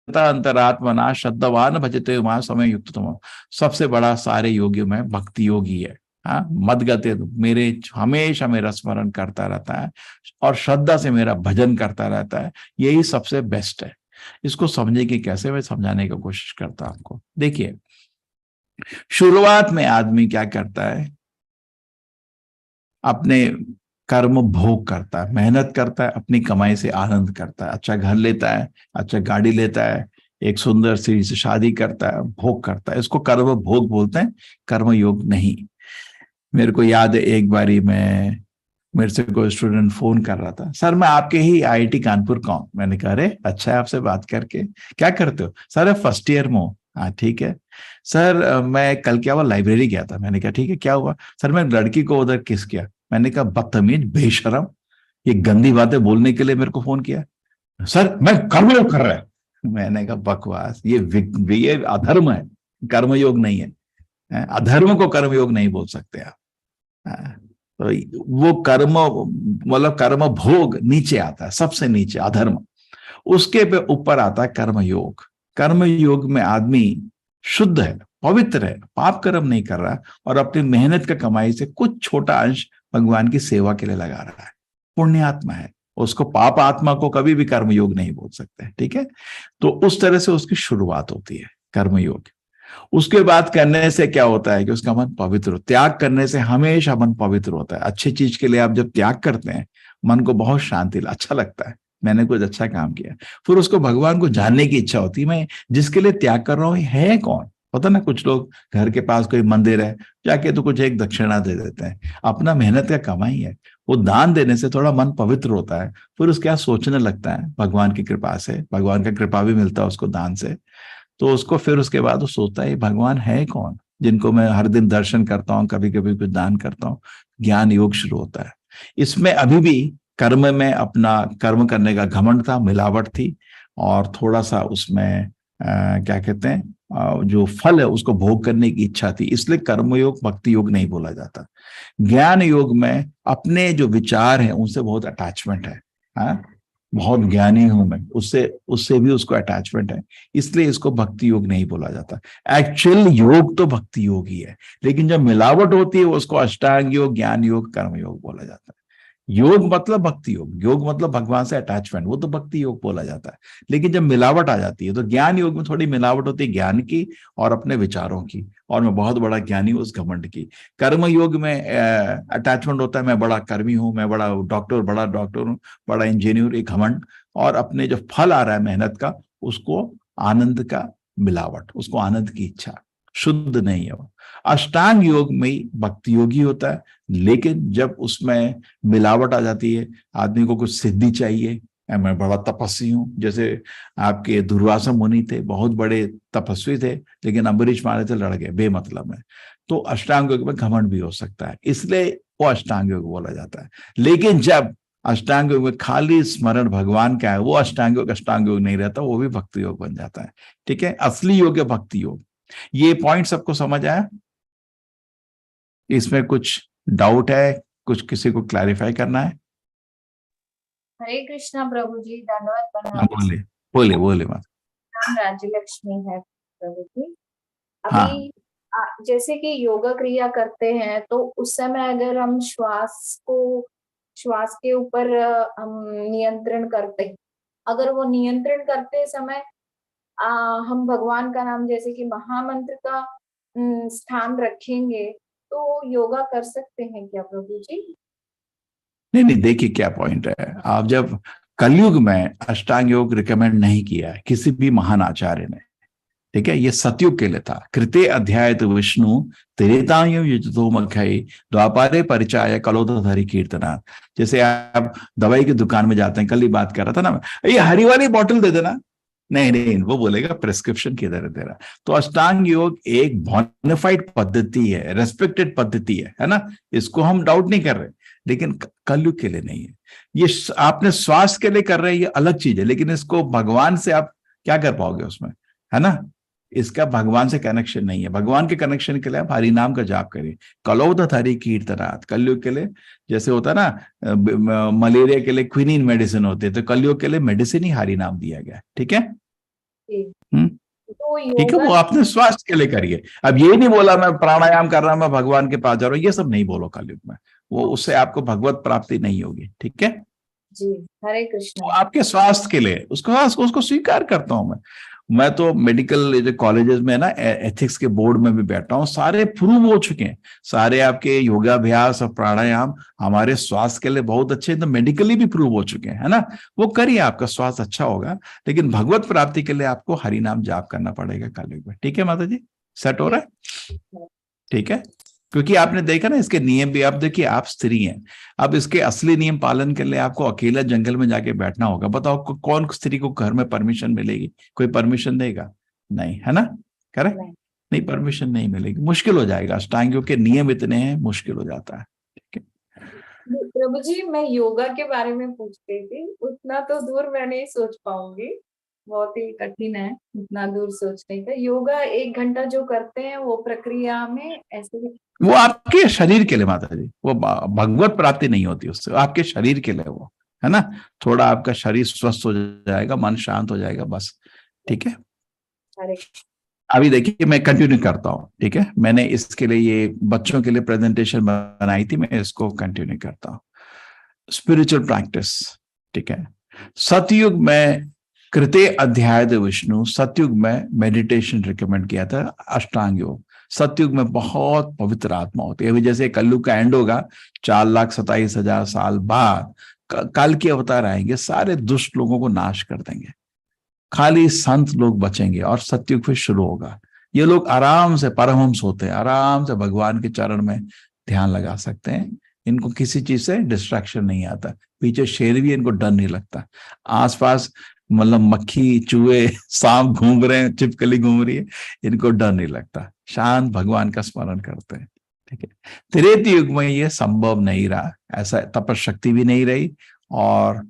अंतरात्मना श्रद्धावान भजते वहां समय युक्त तुम। सबसे बड़ा सारे योगियों में भक्ति योगी है। हाँ, मदगते मेरे हमेशा मेरा स्मरण करता रहता है और श्रद्धा से मेरा भजन करता रहता है, यही सबसे बेस्ट है। इसको समझे कि कैसे, मैं समझाने की कोशिश करता हूं आपको। देखिए, शुरुआत में आदमी क्या करता है, अपने कर्म भोग करता है, मेहनत करता है, अपनी कमाई से आनंद करता है, अच्छा घर लेता है, अच्छा गाड़ी लेता है, एक सुंदर सी से शादी करता है, भोग करता है। इसको कर्म भोग बोलते हैं, कर्म योग नहीं। मेरे को याद है एक बारी मेरे से कोई स्टूडेंट फोन कर रहा था, सर मैं आपके ही IIT कानपुर का हूं। मैंने कहा अरे अच्छा है आपसे बात करके, क्या करते हो? सर फर्स्ट ईयर में हूं। हाँ ठीक है सर, मैं कल क्या हुआ लाइब्रेरी गया था। मैंने कहा ठीक है क्या हुआ? सर मैं लड़की को उधर किस किया। मैंने कहा बदतमीज बेशरम, ये गंदी बातें बोलने के लिए मेरे को फोन किया। सर मैं कर्मयोग कर रहा है। मैंने कहा बकवास, ये अधर्म है, कर्मयोग नहीं है। अधर्म को कर्मयोग नहीं बोल सकते आप। तो वो कर्म मतलब कर्म भोग नीचे आता है, सबसे नीचे अधर्म, उसके पे ऊपर आता है कर्मयोग। कर्मयोग में आदमी शुद्ध है, पवित्र है, पाप कर्म नहीं कर रहा और अपनी मेहनत का कमाई से कुछ छोटा अंश भगवान की सेवा के लिए लगा रहा है, पुण्यात्मा है। उसको पाप आत्मा को कभी भी कर्मयोग नहीं बोल सकते। ठीक है, तो उस तरह से उसकी शुरुआत होती है कर्मयोग। उसके बाद करने से क्या होता है कि उसका मन पवित्र, त्याग करने से हमेशा मन पवित्र होता है। अच्छी चीज के लिए आप जब त्याग करते हैं, मन को बहुत शांति, अच्छा लगता है, मैंने कुछ अच्छा काम किया। फिर उसको भगवान को जानने की इच्छा होती है, मैं जिसके लिए त्याग कर रहा हूं है कौन। पता ना, कुछ लोग घर के पास कोई मंदिर है, जाके तो कुछ एक दक्षिणा दे देते हैं, अपना मेहनत का कमाई है। वो दान देने से थोड़ा मन पवित्र होता है, फिर उसके बाद सोचने लगता है भगवान की कृपा से, भगवान का कृपा भी मिलता है उसको दान से। तो उसको फिर उसके बाद वो सोचता है भगवान है कौन जिनको मैं हर दिन दर्शन करता हूँ, कभी कभी कुछ दान करता हूँ। ज्ञान योग शुरू होता है। इसमें अभी भी कर्म में अपना कर्म करने का घमंड था, मिलावट थी, और थोड़ा सा उसमें क्या कहते हैं जो फल है उसको भोग करने की इच्छा थी, इसलिए कर्मयोग भक्ति योग नहीं बोला जाता। ज्ञान योग में अपने जो विचार हैं उनसे बहुत अटैचमेंट है। हाँ, बहुत ज्ञानी हूं मैं, उससे भी उसको अटैचमेंट है, इसलिए इसको भक्ति योग नहीं बोला जाता। एक्चुअल योग तो भक्ति योग ही है, लेकिन जब मिलावट होती है उसको अष्टांग योग, ज्ञान योग, कर्म योग बोला जाता है। योग मतलब भक्ति योग, योग मतलब भगवान से अटैचमेंट, वो तो भक्ति योग बोला जाता है। लेकिन जब मिलावट आ जाती है तो ज्ञान योग में थोड़ी मिलावट होती है, ज्ञान की और अपने विचारों की, और मैं बहुत बड़ा ज्ञानी हूं उस घमंड की। कर्म योग में अटैचमेंट होता है, मैं बड़ा कर्मी हूं, मैं बड़ा डॉक्टर हूं, बड़ा इंजीनियर, एक घमंड, और अपने जो फल आ रहा है मेहनत का उसको आनंद का मिलावट, उसको आनंद की इच्छा, शुद्ध नहीं है वो। अष्टांग योग में भक्ति योगी होता है, लेकिन जब उसमें मिलावट आ जाती है, आदमी को कुछ सिद्धि चाहिए, मैं बड़ा तपस्वी हूं, जैसे आपके दुर्वासा मुनि थे, बहुत बड़े तपस्वी थे, लेकिन अम्बरीश महाराज से लड़ गए बेमतलब में। तो अष्टांग योग में घमंड भी हो सकता है, इसलिए वो अष्टांग योग बोला जाता है। लेकिन जब अष्टांग योग में खाली स्मरण भगवान का है, वो अष्टांग योग नहीं रहता, वो भी भक्ति योग बन जाता है। ठीक है, असली योग है भक्ति योग। ये पॉइंट सबको समझ आया? इसमें कुछ डाउट है, कुछ किसी को क्लैरिफाई करना है? हरे कृष्णा प्रभु जी, दंडवत हाँ, प्रणाम। बोले मत। नाम राज्य लक्ष्मी है प्रभु जी। हाँ अभी जैसे कि योगा क्रिया करते हैं तो उस समय अगर हम श्वास के ऊपर हम नियंत्रण करते हैं, अगर वो नियंत्रण करते समय हम भगवान का नाम जैसे कि महामंत्र का स्थान रखेंगे तो योगा कर सकते हैं क्या प्रभु जी? नहीं, देखिए क्या पॉइंट है। आप जब कलयुग में अष्टांग योग रिकमेंड नहीं किया है किसी भी महान आचार्य ने, ठीक है, ये सतयुग के लिए था। कृते अध्याय तो विष्णु त्रेतायुग युजतो मखय द्वापारे परिचाय कलोधरी कीर्तना। जैसे आप दवाई की दुकान में जाते हैं, कल ही बात कर रहा था ना मैं, ये हरी वाली बॉटल दे देना, नहीं, वो बोलेगा प्रिस्क्रिप्शन किधर है तेरा। तो अष्टांग योग एक बोनाफाइड पद्धति है, रेस्पेक्टेड पद्धति है ना, इसको हम डाउट नहीं कर रहे, लेकिन कलयुग के लिए नहीं है। ये आपने स्वास्थ्य के लिए कर रहे हैं, ये अलग चीज है, लेकिन इसको भगवान से आप क्या कर पाओगे उसमें, है ना? इसका भगवान से कनेक्शन नहीं है। भगवान के कनेक्शन के लिए आप हरि नाम का जाप करिए। कलौदत हरि कीर्तनात्। कलयुग के लिए जैसे होता है ना, मलेरिया के लिए क्विनीन मेडिसिन होती है, तो कलयुग के लिए मेडिसिन ही हरि नाम दिया गया है। ठीक है, तो ठीक है, वो आपने स्वास्थ्य के लिए करिए। अब ये नहीं बोला मैं प्राणायाम कर रहा हूं, मैं भगवान के पास जा रहा हूं, ये सब नहीं बोलो कलयुग में, वो उससे आपको भगवत प्राप्ति नहीं होगी। ठीक है जी, हरे तो कृष्णा। आपके स्वास्थ्य के लिए उसको स्वीकार करता हूं मैं तो मेडिकल जो कॉलेजेस में ना, एथिक्स के बोर्ड में भी बैठा हूं, सारे प्रूव हो चुके हैं, सारे आपके योगाभ्यास और प्राणायाम हमारे स्वास्थ्य के लिए बहुत अच्छे, तो मेडिकली भी प्रूव हो चुके हैं, है ना। वो करिए, आपका स्वास्थ्य अच्छा होगा। लेकिन भगवत प्राप्ति के लिए आपको हरि नाम जाप करना पड़ेगा कलयुग में। ठीक है माता जी, सेट हो रहा है? ठीक है, क्योंकि आपने देखा ना इसके नियम भी। आप देखिए, आप स्त्री हैं, अब इसके असली नियम पालन के लिए आपको अकेला जंगल में जाके बैठना होगा। बताओ कौन स्त्री को घर में परमिशन मिलेगी? कोई परमिशन देगा? नहीं, है ना, करेक्ट? नहीं, परमिशन नहीं मिलेगी, मुश्किल हो जाएगा। अष्टांग के नियम इतने हैं, मुश्किल हो जाता है। ठीक है प्रभु जी, मैं योगा के बारे में पूछ रही थी, उतना तो दूर मैं नहीं सोच पाऊंगी, बहुत ही कठिन है उतना दूर सोचने का। योगा 1 घंटा जो करते हैं वो प्रक्रिया में ऐसे वो आपके शरीर के लिए माता जी, वो भगवत प्राप्ति नहीं होती उससे, आपके शरीर के लिए वो, है ना। थोड़ा आपका शरीर स्वस्थ हो जाएगा, मन शांत हो जाएगा, बस। ठीक है, अभी देखिए मैं कंटिन्यू करता हूँ। ठीक है, मैंने इसके लिए ये बच्चों के लिए प्रेजेंटेशन बनाई थी, मैं इसको कंटिन्यू करता हूँ। स्पिरिचुअल प्रैक्टिस, ठीक है। सतयुग में कृते अध्याय विष्णु, सतयुग में मेडिटेशन रिकमेंड किया था, अष्टांग योग। सतयुग में बहुत पवित्र आत्मा होती है। अभी जैसे कलयुग का एंड होगा, 4,27,000 साल बाद काल के अवतार आएंगे, सारे दुष्ट लोगों को नाश कर देंगे, खाली संत लोग बचेंगे और सतयुग फिर शुरू होगा। ये लोग आराम से परमहंस होते हैं, आराम से भगवान के चरण में ध्यान लगा सकते हैं, इनको किसी चीज से डिस्ट्रैक्शन नहीं आता। पीछे शेर भी इनको डर नहीं लगता, आसपास मतलब मक्खी चूहे सांप घूम रहे हैं, छिपकली घूम रही है, इनको डर नहीं लगता, शांत भगवान का स्मरण करते हैं। ठीक है, त्रेता युग में ये संभव नहीं रहा, ऐसा तपशक्ति भी नहीं रही। और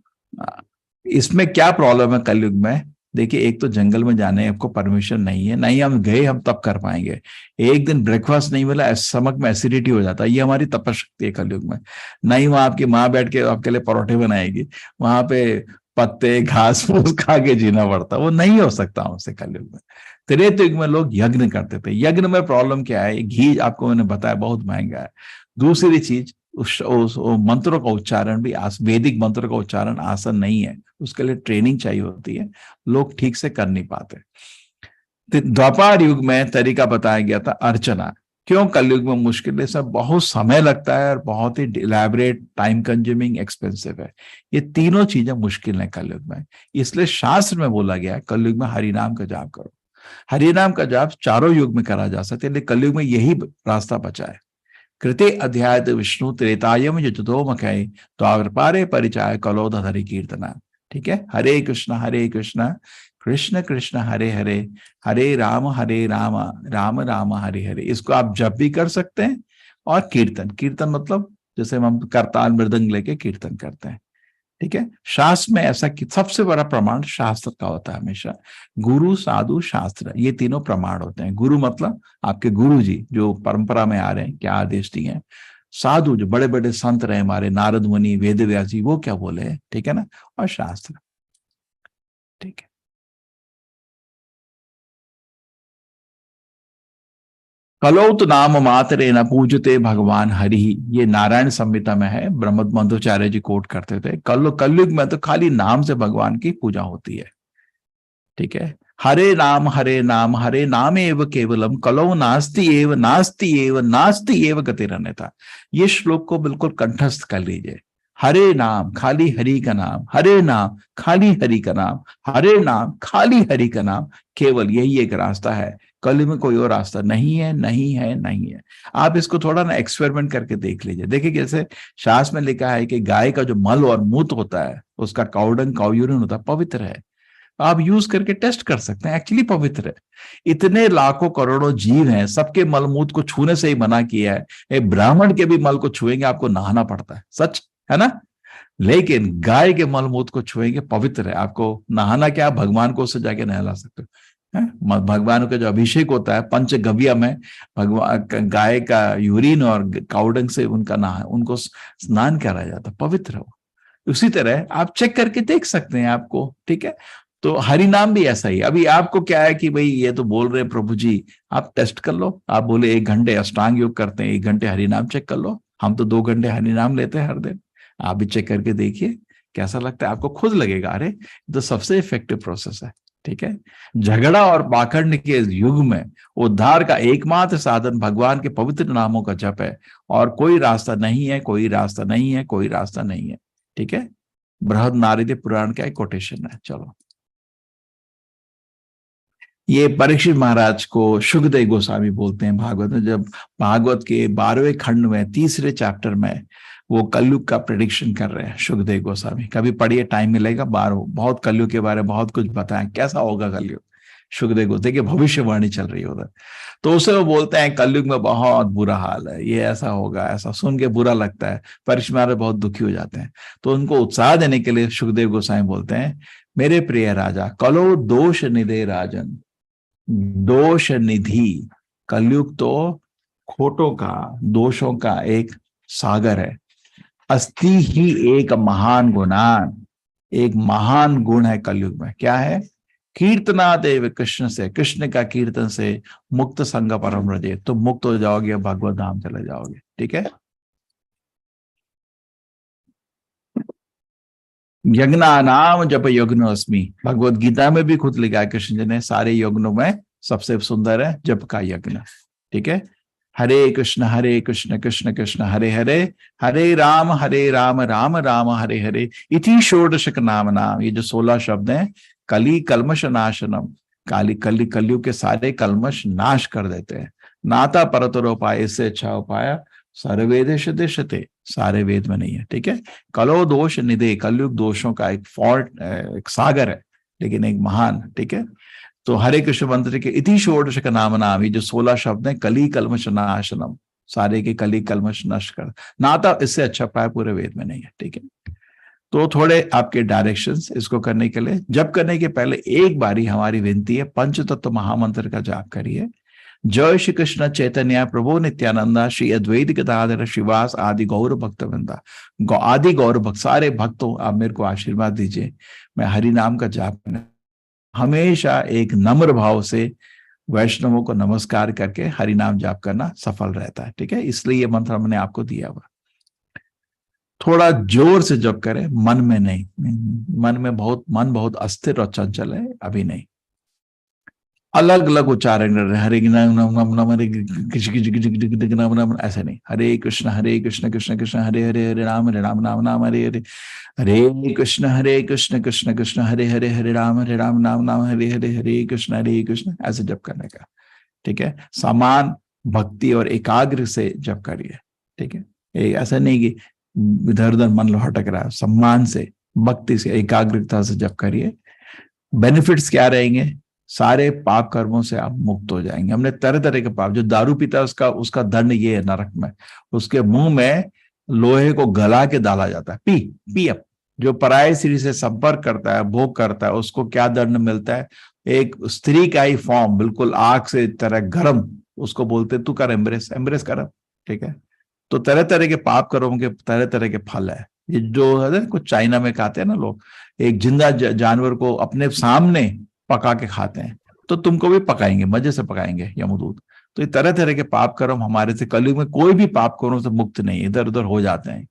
इसमें क्या प्रॉब्लम है कलयुग में? देखिए, एक तो जंगल में जाने आपको परमिशन नहीं है, नहीं हम गए हम तब कर पाएंगे। एक दिन ब्रेकफास्ट नहीं मिला, स्टमक में एसिडिटी हो जाता है, ये हमारी तपशक्ति है कलयुग में। नहीं वहां आपकी माँ बैठ के आपके लिए परोठे बनाएगी, वहां पे पत्ते घास फूस खा के जीना पड़ता, वो नहीं हो सकता हमसे कलयुग में। त्रेता युग में लोग यज्ञ करते थे। यज्ञ में प्रॉब्लम क्या है? घी आपको मैंने बताया बहुत महंगा है। दूसरी चीज, उस मंत्रों का उच्चारण भी, वैदिक मंत्रों का उच्चारण आसान नहीं है, उसके लिए ट्रेनिंग चाहिए होती है, लोग ठीक से कर नहीं पाते। द्वापर युग में तरीका बताया गया था अर्चना। क्यों कलयुग में मुश्किल है? सब बहुत समय लगता है और बहुत ही इलैबोरेट, टाइम कंज्यूमिंग, एक्सपेंसिव है। ये तीनों चीजें मुश्किल है कलयुग में, इसलिए शास्त्र में बोला गया है कलयुग में हरि नाम का जाप करो। हरि नाम का जाप चारों युग में करा जा सकता है, लेकिन कलयुग में यही रास्ता बचा है। कृते अध्याय विष्णु त्रेतायम युजतो मखय द्वापारे परिचाय कलोधरी कीर्तना। ठीक है, हरे कृष्ण कृष्ण कृष्ण हरे हरे, हरे राम राम राम हरे हरे। इसको आप जप भी कर सकते हैं, और कीर्तन मतलब जैसे हम करताल मृदंग लेके कीर्तन करते हैं, ठीक है। शास्त्र में ऐसा कि सबसे बड़ा प्रमाण शास्त्र का होता है हमेशा। गुरु, साधु, शास्त्र, ये तीनों प्रमाण होते हैं। गुरु मतलब आपके गुरु जी जो परंपरा में आ रहे हैं, क्या आदेश दिए हैं। साधु जो बड़े बड़े संत रहे हमारे, नारद मुनि, वेद व्यास जी, वो क्या बोले हैं, ठीक है ना। और शास्त्र, ठीक है। कलौत नाम मातरे न पूजते भगवान हरि, ये नारायण संहिता में है, ब्रह्म मध्वाचार्य जी कोट करते थे। कलयुग में तो खाली नाम से भगवान की पूजा होती है, ठीक है। हरे नाम हरे नाम एव केवलम कलौ नास्ति एव नास्ति एव नास्ति एव गतिरन्यथा। ये श्लोक को बिल्कुल कंठस्थ कर लीजिए। हरे नाम खाली हरि का नाम, हरे नाम खाली हरि का नाम, हरे नाम खाली हरि का नाम, केवल यही एक रास्ता है। कल में कोई और रास्ता नहीं है, नहीं है, नहीं है। आप इसको थोड़ा ना एक्सपेरिमेंट करके देख लीजिए। देखिए जैसे शास्त्र में लिखा है कि गाय का जो मल और मूत्र होता है, उसका काउडंग, काउ यूरिन होता है, पवित्र है। आप यूज करके टेस्ट कर सकते हैं, एक्चुअली पवित्र है। इतने लाखों करोड़ों जीव हैं, सबके मलमूत्र को छूने से ही मना किया है। एक ब्राह्मण के भी मल को छुएंगे आपको नहाना पड़ता है, सच है ना। लेकिन गाय के मलमूत्र को छुएंगे, पवित्र है। आपको नहाना क्या, भगवान को उससे जाके नहला सकते हो। भगवान का जो अभिषेक होता है पंचगव्य में, भगवान गाय का यूरिन और काउडंग से उनका उनको स्नान कराया जाता है, पवित्र हो। उसी तरह आप चेक करके देख सकते हैं आपको, ठीक है। तो हरि नाम भी ऐसा ही। अभी आपको क्या है कि भाई ये तो बोल रहे हैं प्रभु जी, आप टेस्ट कर लो। आप बोले 1 घंटे अष्टांग योग करते हैं, 1 घंटे हरि नाम चेक कर लो। हम तो 2 घंटे हरि नाम लेते हैं हर दिन। आप भी चेक करके देखिए कैसा लगता है, आपको खुद लगेगा अरे तो सबसे इफेक्टिव प्रोसेस है, ठीक है। झगड़ा और पाखंड के युग में उद्धार का एकमात्र साधन भगवान के पवित्र नामों का जप है, और कोई रास्ता नहीं है, कोई रास्ता नहीं है, कोई रास्ता नहीं है, ठीक है। बृहद नारद पुराण का एक कोटेशन है। चलो, ये परीक्षित महाराज को सुखदेव गोस्वामी बोलते हैं भागवत में। जब भागवत के 12वें खंड में 3रे चैप्टर में वो कलयुग का प्रेडिक्शन कर रहे हैं सुखदेव गोस्वामी। कभी पढ़िए, टाइम मिलेगा, बहुत कलयुग के बारे में बहुत कुछ बताएं, कैसा होगा कलयुग। सुखदेव गोस्वामी देखिए भविष्यवाणी चल रही है उधर। तो उसे वो बोलते हैं कलयुग में बहुत बुरा हाल है, ये ऐसा होगा, ऐसा सुन के बुरा लगता है। परीक्षित महाराज बहुत दुखी हो जाते हैं। तो उनको उत्साह देने के लिए सुखदेव गोस्वामी बोलते हैं, मेरे प्रिय राजा, कलो दोष निधे राजन, दोष निधि। कलयुग तो खोटों का, दोषों का एक सागर है। अस्ति ही एक महान गुणान, एक महान गुण है कलयुग में, क्या है। कीर्तना देव कृष्ण से, कृष्ण का कीर्तन से मुक्त संग परम रजे, तो मुक्त हो जाओगे, भगवत धाम चले जाओगे, ठीक है। यज्ञा नाम जप यज्ञ अस्मि, भगवत गीता में भी खुद लिखा है कृष्ण जी ने, सारे यज्ञों में सबसे सुंदर है जप का यज्ञ, ठीक है। हरे कृष्ण कृष्ण कृष्ण हरे हरे, हरे राम राम राम हरे हरे, इति षोडशक नाम नाम। ये जो 16 शब्द हैं, कली कलमश नाशनम, कलयुग के सारे कलमश नाश कर देते हैं। नाता परतरोपाय, इससे अच्छा उपाय सर्वेदेश दिशते, सारे वेद में नहीं है, ठीक है। कलो दोष निधे, कलयुग दोषों का एक फॉल्ट, एक सागर है, लेकिन एक महान, ठीक है। तो हरे कृष्ण मंत्र के इति षोडशक नाम नाम, ये जो 16 शब्द हैं, कली कलमश नाशनम, सारे के कली कलमश नष्ट कर, नाता इससे अच्छा उपाय पूरे वेद में नहीं है, ठीक है। तो थोड़े आपके डायरेक्शंस इसको करने के लिए, जप करने के पहले एक बारी हमारी विनती है, पंचतत्व महामंत्र का जाप करिए। जय श्री कृष्ण चैतन्य प्रभु नित्यानंदा, श्री अद्वैत गदाधर श्रीवास आदि गौर भक्तवृंदा, आदि गौर भक्त सारे भक्तों, आप मेरे को आशीर्वाद दीजिए। मैं हरि नाम का जाप हमेशा एक नम्र भाव से वैष्णवों को नमस्कार करके हरि नाम जाप करना सफल रहता है, ठीक है। इसलिए ये मंत्र हमने आपको दिया हुआ। थोड़ा जोर से जप करें, मन में नहीं। मन बहुत अस्थिर और चंचल है, अभी नहीं। अलग अलग उच्चारण कर रहे हैं, हरे नाम ऐसे नहीं। हरे कृष्ण कृष्ण कृष्ण हरे हरे, हरे राम राम नाम हरे हरे, हरे कृष्ण कृष्ण कृष्ण हरे हरे, हरे राम नाम हरे हरे, हरे कृष्ण ऐसे जप करने का, ठीक है। समान भक्ति और एकाग्र से जप करिए, ठीक है। ऐसा नहीं कि इधर उधर मन भटक रहा है, सम्मान से, भक्ति से, एकाग्रता से जप करिए। बेनिफिट्स क्या रहेंगे, सारे पाप कर्मों से आप मुक्त हो जाएंगे। हमने तरह तरह के पाप, जो दारू पीता है उसका दंड ये है नरक में, उसके मुंह में लोहे को गला के डाला जाता है, पी अप। जो पराये स्त्री से संपर्क करता है, भोग करता है, उसको क्या दंड मिलता है? एक स्त्री का ही फॉर्म, बिल्कुल आग से तरह गर्म, उसको बोलते तू कर एम्ब्रेस कर। ठीक है, तो तरह तरह के पाप कर्मों के तरह तरह के फल है। ये जो है ना, कुछ चाइना में खाते हैं ना लोग, एक जिंदा जानवर को अपने सामने पका के खाते हैं, तो तुमको भी पकाएंगे, मजे से पकाएंगे यमदूत। तो ये तरह तरह के पाप कर्म हमारे से, कलयुग में कोई भी पाप कर्मों से मुक्त नहीं, इधर उधर हो जाते हैं।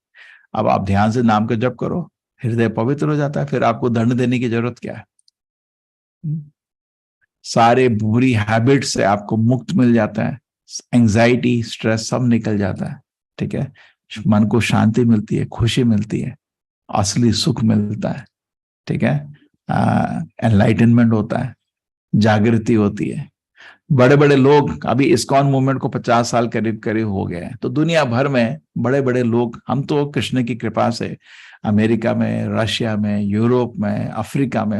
अब आप ध्यान से नाम का जप करो, हृदय पवित्र हो जाता है, फिर आपको दंड देने की जरूरत क्या है? सारे बुरी हैबिट से आपको मुक्त मिल जाता है, एंजाइटी स्ट्रेस सब निकल जाता है। ठीक है, मन को शांति मिलती है, खुशी मिलती है, असली सुख मिलता है। ठीक है, एनलाइटनमेंट होता है, जागृति होती है। बड़े बड़े लोग, अभी इस्कॉन मूवमेंट को 50 साल करीब करीब हो गए हैं, तो दुनिया भर में बड़े बड़े लोग, हम तो कृष्ण की कृपा से अमेरिका में, रशिया में, यूरोप में, अफ्रीका में,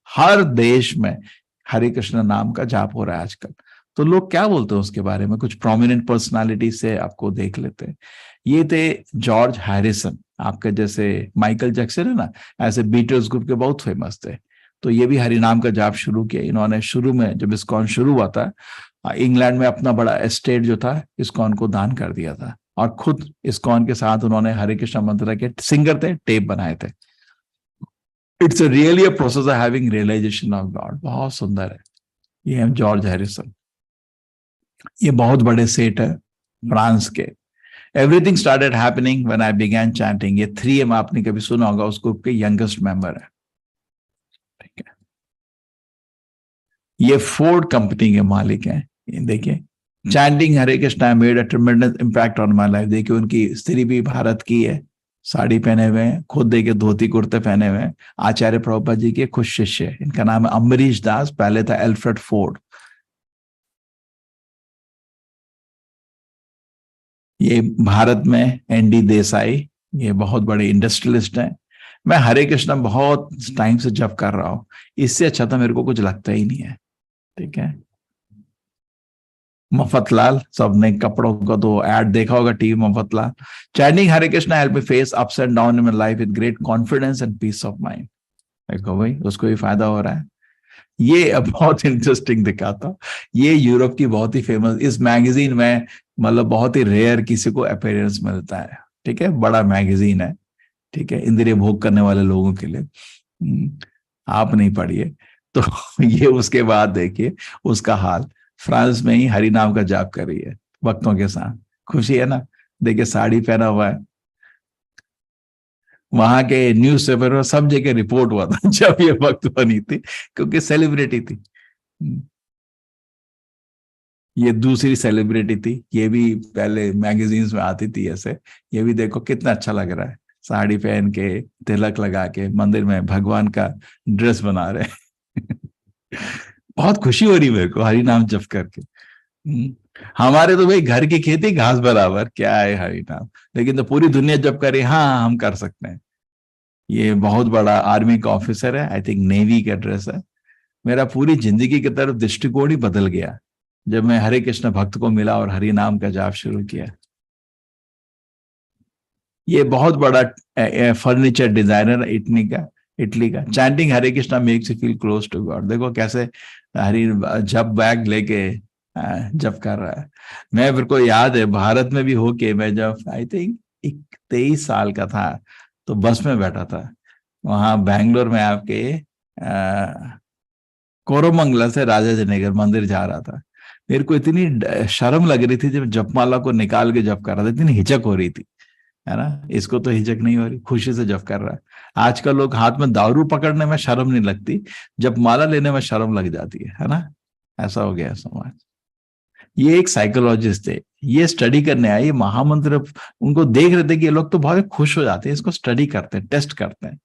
हर देश में हरे कृष्ण नाम का जाप हो रहा है आजकल। तो लोग क्या बोलते हैं उसके बारे में? कुछ प्रोमिनेंट पर्सनालिटी से आपको देख लेते हैं। ये थे जॉर्ज हैरिसन, आपके जैसे माइकल जैक्सन है ना, ऐसे बीटल्स ग्रुप के बहुत फेमस थे। तो ये भी हरि नाम का जाप शुरू किया इन्होंने। शुरू में जब इस्कॉन शुरू हुआ था, इंग्लैंड में अपना बड़ा एस्टेट जो था इस्कॉन को दान कर दिया था, और खुद इस्कॉन के साथ उन्होंने हरे कृष्ण मंत्र के सिंगर थे, टेप बनाए थे। It's really a process of having realisation of God. बहुत सुंदर है। ये है जॉर्ज हैरिसन। ये बहुत बड़े सेठ है फ्रांस के। Everything started happening when I began chanting. ये 3M आपने कभी सुना होगा, उस ग्रुप के यंगेस्ट मेंबर है। ठीक है, ये फोर्ड कंपनी के मालिक हैं। ये देखिए, chanting Hare Krishna made a ट्रेमेंडस impact on my life. देखिए, उनकी स्त्री भी भारत की है, साड़ी पहने हुए हैं, खुद देखिए धोती कुर्ते पहने हुए हैं। आचार्य प्रभुपाद जी के खुद शिष्य है। इनका नाम है अम्बरीश दास, पहले था एल्फ्रेड फोर्ड। ये भारत में ND देसाई, ये बहुत बड़े इंडस्ट्रियलिस्ट हैं। मैं हरे कृष्णा बहुत टाइम से जप कर रहा हूं, इससे अच्छा तो मेरे को कुछ लगता ही नहीं है। ठीक है, मफतलाल, सबने कपड़ों का तो ऐड देखा होगा TV, Mafatlal. Chanting Hare Krishna help me face ups and down in my life with great confidence and peace of mind. देखो भाई, उसको भी फायदा हो रहा है। ये अब बहुत इंटरेस्टिंग दिखा था। ये यूरोप की बहुत ही फेमस, इस मैगजीन में मतलब बहुत ही रेयर किसी को अपीयरेंस मिलता है। ठीक है, बड़ा मैगजीन है। ठीक है, इंद्रिय भोग करने वाले लोगों के लिए। आप नहीं पढ़िए तो ये उसके बाद देखिए उसका हाल। फ्रांस में ही हरि नाम का जाप कर रही है भक्तों के साथ। खुशी है ना? देखिए, साड़ी पहना हुआ है। वहां के न्यूज़पेपर में सब जगह रिपोर्ट हुआ था जब ये भक्त बनी थी, क्योंकि सेलिब्रिटी थी। ये दूसरी सेलिब्रिटी थी, ये भी पहले मैगजीन्स में आती थी ऐसे। ये भी देखो कितना अच्छा लग रहा है, साड़ी पहन के, तिलक लगा के मंदिर में भगवान का ड्रेस बना रहे बहुत खुशी हो रही मेरे को हरि नाम जप करके। हमारे तो भाई घर की खेती घास बराबर, क्या है हरि नाम। लेकिन तो पूरी दुनिया जब करे, हाँ हम कर सकते हैं। ये बहुत बड़ा आर्मी का ऑफिसर है, आई थिंक नेवी का ड्रेस है। मेरा पूरी जिंदगी की तरफ दृष्टिकोण ही बदल गया जब मैं हरे कृष्ण भक्त को मिला और हरि नाम का जाप शुरू किया। ये बहुत बड़ा फर्नीचर डिजाइनर इटली का। Chanting Hare Krishna makes you feel close to God. देखो कैसे हरि जप बैग लेके जप कर रहा है। मैं, मेरे को याद है भारत में भी होके, मैं जब आई थिंक 23 साल का था, तो बस में बैठा था वहां बैंगलोर में आपके कोरमंगला से राजाजीनगर मंदिर जा रहा था। मेरे को इतनी शर्म लग रही थी जब जपमाला को निकाल के जप कर रहा था, इतनी हिचक हो रही थी, है ना। इसको तो हिचक नहीं हो रही, खुशी से जप कर रहा है। आजकल लोग हाथ में दारू पकड़ने में शर्म नहीं लगती, जब माला लेने में शर्म लग जाती है ना। ऐसा हो गया समाज। ये एक साइकोलॉजिस्ट थे, ये स्टडी करने आए, ये महामंत्र उनको देख रहे थे कि ये लोग तो बहुत खुश हो जाते हैं, इसको स्टडी करते हैं, टेस्ट करते हैं।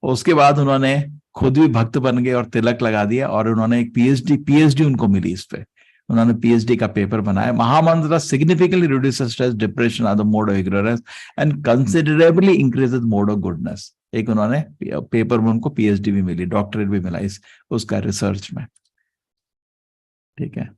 और उसके बाद उन्होंने खुद भी भक्त बन गए और तिलक लगा दिया, और उन्होंने एक पीएचडी उनको मिली इस पे। उन्होंने पीएचडी का पेपर बनाया, महामंत्र significantly reduces stress, depression, other mode of ignorance and considerably increases mode of goodness. एक उन्होंने पेपर में उनको पीएचडी भी मिली, डॉक्टरेट भी मिला इस उसका रिसर्च में। ठीक है,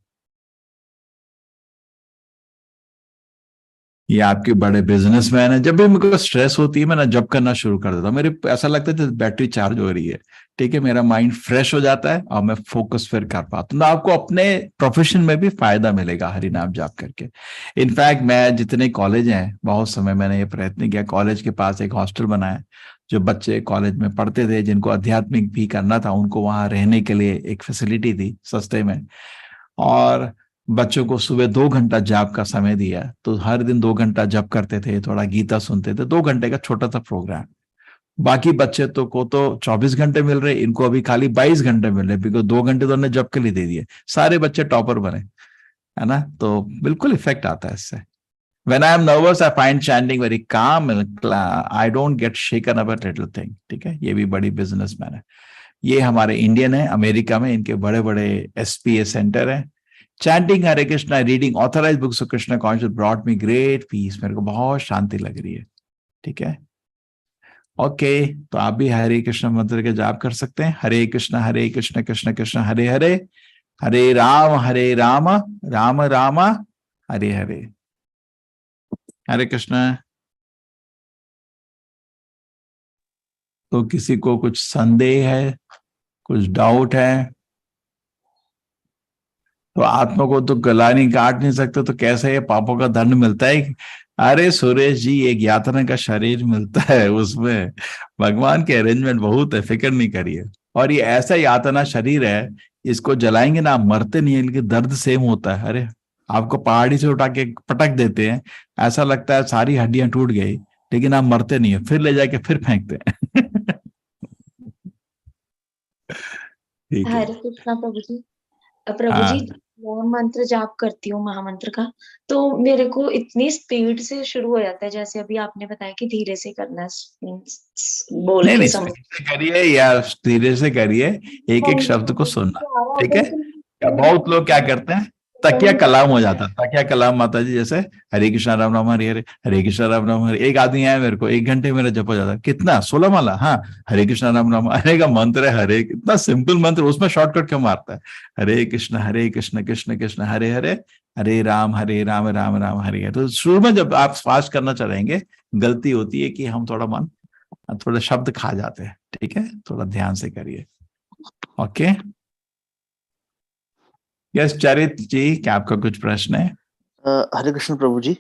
ये आपके बड़े बिजनेसमैन है। जब भी मेरे को स्ट्रेस होती है मैं ना जब करना शुरू कर देता हूँ, मेरे ऐसा लगता है जैसे बैटरी चार्ज हो रही है, ठीक है, मेरा माइंड फ्रेश हो जाता है और मैं फोकस फिर कर पाता हूँ। तो आपको अपने प्रोफेशन में भी फायदा मिलेगा हरि नाम जाप करके। इनफैक्ट मैं जितने कॉलेज हैं, बहुत समय मैंने ये प्रयत्न किया, कॉलेज के पास एक हॉस्टल बनाया, जो बच्चे कॉलेज में पढ़ते थे जिनको आध्यात्मिक भी करना था, उनको वहां रहने के लिए एक फैसिलिटी थी सस्ते में। और बच्चों को सुबह 2 घंटा जाप का समय दिया, तो हर दिन 2 घंटा जप करते थे, थोड़ा गीता सुनते थे, 2 घंटे का छोटा सा प्रोग्राम। बाकी बच्चे तो को तो 24 घंटे मिल रहे, इनको अभी खाली 22 घंटे मिल रहे, बिकॉज 2 घंटे तो उन्होंने जप के लिए दे दिए। सारे बच्चे टॉपर बने, है ना। तो बिल्कुल इफेक्ट आता है इससे। When I am nervous, I find chanting very calm and I don't get shaken up a little thing. ठीक है, ये भी बड़ी बिजनेसमैन है। ये हमारे इंडियन है, अमेरिका में इनके बड़े बड़े एसपीए सेंटर है। Chanting Hare Krishna, reading authorised books of Krishna conscious brought me great peace. मेरे को बहुत शांति लग रही है, ठीक है। ओके, तो आप भी हरे कृष्ण मंत्र के जाप कर सकते हैं। हरे कृष्ण कृष्ण कृष्ण हरे हरे, हरे राम राम राम हरे हरे। हरे कृष्ण। तो किसी को कुछ संदेह है, कुछ डाउट है? तो आत्मा को तो गला नहीं काट नहीं सकते, तो कैसे ये पापों का दंड मिलता है? अरे सुरेश जी, एक यातना का शरीर मिलता है, उसमें भगवान के अरेंजमेंट बहुत है, फिक्र नहीं करिए। और ये ऐसा यातना शरीर है, इसको जलाएंगे ना, आप मरते नहीं है, लेकिन दर्द सेम होता है। अरे आपको पहाड़ी से उठा के पटक देते हैं, ऐसा लगता है सारी हड्डियां टूट गई, लेकिन आप मरते नहीं है, फिर ले जाके फिर फेंकते हैं। ठीक है। हरे कृष्णा प्रभु जी। प्रभु जी, हाँ मैं मंत्र जाप करती हूँ महामंत्र का, तो मेरे को इतनी स्पीड से शुरू हो जाता है, जैसे अभी आपने बताया कि धीरे से करना है, बोल नहीं के नहीं, समझ। स्पीड से करिए या धीरे से करिए, एक एक शब्द को सुनना, ठीक है। या बहुत लोग क्या करते हैं, तकिया कलाम हो जाता है, तकिया कलाम माता जी जैसे, हरे कृष्णा राम राम हरे हरे, हरे कृष्णा राम राम हरे। एक आदमी आया मेरे को, 1 घंटे मेरा जप हो जाता है, कितना 16 माला, हाँ, हरे कृष्णा राम राम हरे का मंत्र है, हरे, इतना सिंपल मंत्र, उसमें शॉर्टकट क्यों मारता है? हरे कृष्ण कृष्ण कृष्ण हरे हरे, हरे राम राम राम हरे हरे। तो शुरू में जब आप फास्ट करना चाहेंगे, गलती होती है कि हम थोड़ा मन, थोड़ा शब्द खा जाते हैं, ठीक है, थोड़ा ध्यान से करिए। ओके, यस चरित जी, क्या आपका कुछ प्रश्न है? हरे कृष्ण प्रभु जी।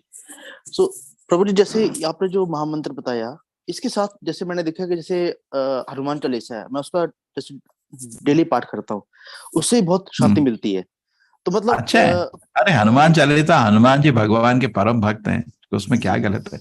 सो प्रभु जी, जैसे आपने जो महामंत्र बताया, इसके साथ जैसे मैंने देखा कि जैसे हनुमान चालीसा है, मैं उसका जैसे डेली पाठ करता हूँ, उससे बहुत शांति मिलती है। तो मतलब अच्छा है। अरे हनुमान चालीसा, हनुमान जी भगवान के परम भक्त हैं, तो उसमें क्या गलत है?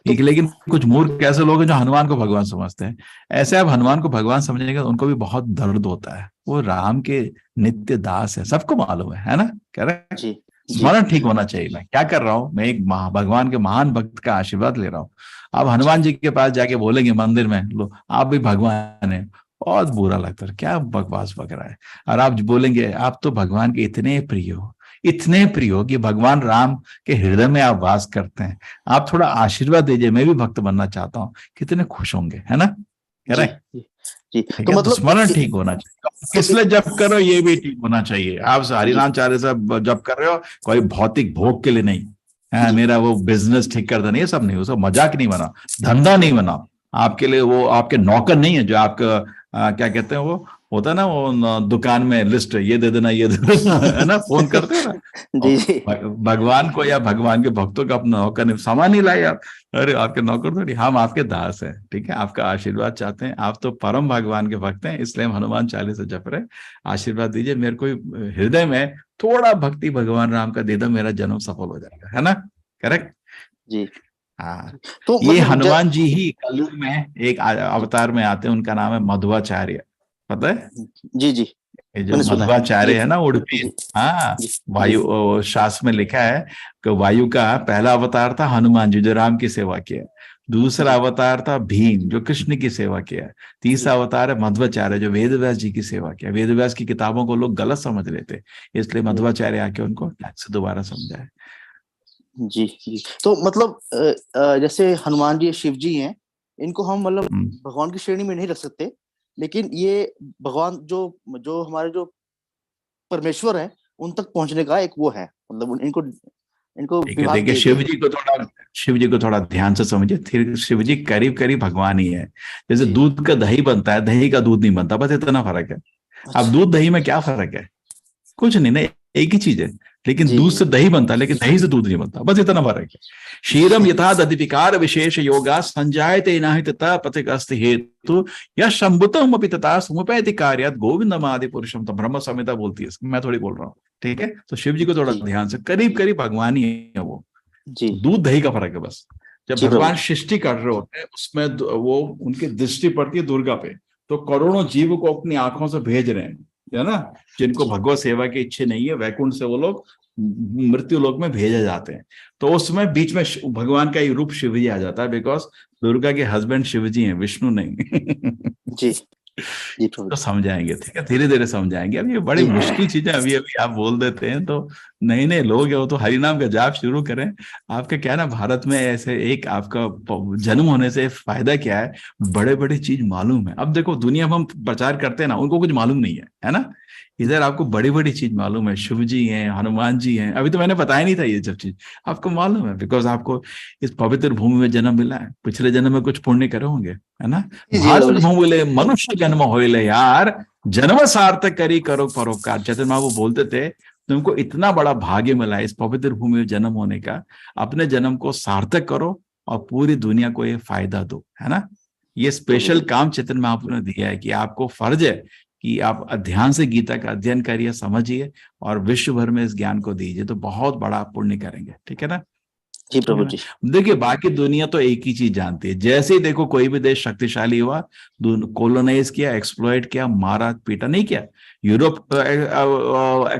लेकिन कुछ मूर्ख ऐसे लोग हैं जो हनुमान को भगवान समझते हैं। ऐसे आप हनुमान को भगवान समझेंगे तो उनको भी बहुत दर्द होता है, वो राम के नित्य दास है, सबको मालूम है ना, करेक्ट। जी स्मरण ठीक होना चाहिए। मैं क्या कर रहा हूँ, मैं एक भगवान के महान भक्त का आशीर्वाद ले रहा हूँ। आप हनुमान जी के पास जाके बोलेंगे मंदिर में, लो आप भी भगवान है, बहुत बुरा लगता है, क्या बकवास बक रहा है। और आप बोलेंगे आप तो भगवान के इतने प्रिय हो, इतने प्रिय हो कि भगवान राम के हृदय में आप वास करते हैं, आप थोड़ा आशीर्वाद दीजिए, मैं भी भक्त बनना चाहता हूँ, कितने खुश होंगे, है ना, करेक्ट। जी। ठीक तो है, तो मतलब स्मरण ठीक होना चाहिए, किस लिए जप करो ये भी ठीक होना चाहिए। आप हरिनाम चालीसा जप कर रहे हो, कोई भौतिक भोग के लिए नहीं, हाँ, मेरा वो बिजनेस ठीक कर देना, ये सब नहीं, वो सब मजाक नहीं बनाओ, धंधा नहीं बनाओ। आपके लिए वो आपके नौकर नहीं है, जो आपका क्या कहते हैं, वो होता है ना, वो दुकान में लिस्ट, ये दे देना ये दे देना, है ना, फोन करते हैं ना। जी जी भगवान को या भगवान के भक्तों का अपना नौकर नहीं, सामान नहीं लाए आप, अरे आपके नौकर थोड़ी, हम आपके दास हैं, ठीक है, आपका आशीर्वाद चाहते हैं, आप तो परम भगवान के भक्त हैं, इसलिए हम हनुमान चालीसा जप रहे। आशीर्वाद दीजिए मेरे को, हृदय में थोड़ा भक्ति भगवान राम का दे दो, मेरा जन्म सफल हो जाएगा, है ना, करेक्ट। जी। हाँ, तो ये मतलब हनुमान जी ही कलयुग में एक अवतार में आते हैं, उनका नाम है मध्वाचार्य, पता है? जी जी, ये जो मैंने सुना है। मध्वाचार्य है ना, उडुपी, जी हाँ, जी वायु शास्त्र में लिखा है कि वायु का पहला अवतार था हनुमान जी, जो राम की सेवा किया। दूसरा अवतार था भीम, जो कृष्ण की सेवा किया। तीसरा अवतार है मध्वाचार्य, जो वेद व्यास जी की सेवा किया। वेद व्यास की किताबों को लोग गलत समझ रहे थे, इसलिए मध्वाचार्य आके उनको से दोबारा समझाए। जी जी। तो मतलब जैसे हनुमान जी शिव जी हैं, इनको हम मतलब भगवान की श्रेणी में नहीं रख सकते, लेकिन ये भगवान जो जो हमारे जो परमेश्वर हैं, उन तक पहुंचने का एक वो है, मतलब इनको इनको ठीक है। विभाग देखिए दिए शिव गए जी को थोड़ा, शिव जी को थोड़ा ध्यान से समझिए। फिर शिव जी करीब करीब भगवान ही है। जैसे जी। दूध का दही बनता है, दही का दूध नहीं बनता, बस इतना फर्क है। अब अच्छा दूध दही में क्या फर्क है? कुछ नहीं ना, एक ही चीज है। लेकिन जी दूध से दही बनता है, लेकिन दही से दूध नहीं बनता, बस इतना फर्क है। क्षीरम यथा दधिविकार विशेष योगा संजायते नाहि तथा पथिकस्त हेतु या शंभुतम अपि तथा समुपैति कार्यात गोविंदम आदि पुरुषम। तो ब्रह्म संहिता बोलती है, मैं थोड़ी बोल रहा हूँ। ठीक है, तो शिव जी को थोड़ा जी ध्यान से, करीब करीब भगवान ही है वो। जी दूध दही का फर्क है बस। जब जी प्रभु भगवान जी। सृष्टि कर रहे होते हैं उसमें वो उनकी दृष्टि पड़ती है दुर्गा पे, तो करोड़ों जीव को अपनी आंखों से भेज रहे हैं, है ना। जिनको जी भगवत सेवा की इच्छा नहीं है, वैकुंठ से वो लोग मृत्यु लोक में भेजे जाते हैं। तो उसमें बीच में भगवान का ही रूप शिव जी आ जाता है, बिकॉज दुर्गा के हस्बैंड शिव जी हैं, विष्णु नहीं। जी जी प्रभु तो जी। समझाएंगे, ठीक है, धीरे धीरे समझाएंगे। अब ये बड़ी जी मुश्किल चीजें अभी अभी आप बोल देते हैं, तो नए नए लोग हैं वो तो हरि नाम का जाप शुरू करें। आपका क्या है ना, भारत में ऐसे एक आपका जन्म होने से फायदा क्या है, बड़े बड़े चीज मालूम है। अब देखो दुनिया में हम प्रचार करते हैं ना, उनको कुछ मालूम नहीं है ना। इधर आपको बड़ी बड़ी चीज मालूम है, शिव जी हैं, हनुमान जी हैं। अभी तो मैंने बताया नहीं था ये सब चीज, आपको मालूम है, बिकॉज आपको इस पवित्र भूमि में जन्म मिला है। पिछले जन्म में कुछ पुण्य करे होंगे, है ना। जी भारत प्रभु जी। भूमिले मनुष्य जन्म होइले यार, जन्म सार्थक करी करो परोपकार। चैतन्य महाप्रभु बोलते थे, तुमको इतना बड़ा भाग्य मिला है इस पवित्र भूमि में जन्म होने का, अपने जन्म को सार्थक करो और पूरी दुनिया को ये फायदा दो, है ना। ये स्पेशल काम चैतन्य महाप्रभु ने दिया है कि आपको फर्ज है कि आप ध्यान से गीता का अध्ययन करिए, समझिए और विश्व भर में इस ज्ञान को दीजिए, तो बहुत बड़ा आप पुण्य करेंगे। ठीक है ना। जी प्रभु जी। देखिए बाकी दुनिया तो एक ही चीज जानती है। जैसे ही देखो कोई भी देश शक्तिशाली हुआ, कॉलोनाइज किया, एक्सप्लॉइट किया, मारा पीटा, नहीं किया। यूरोप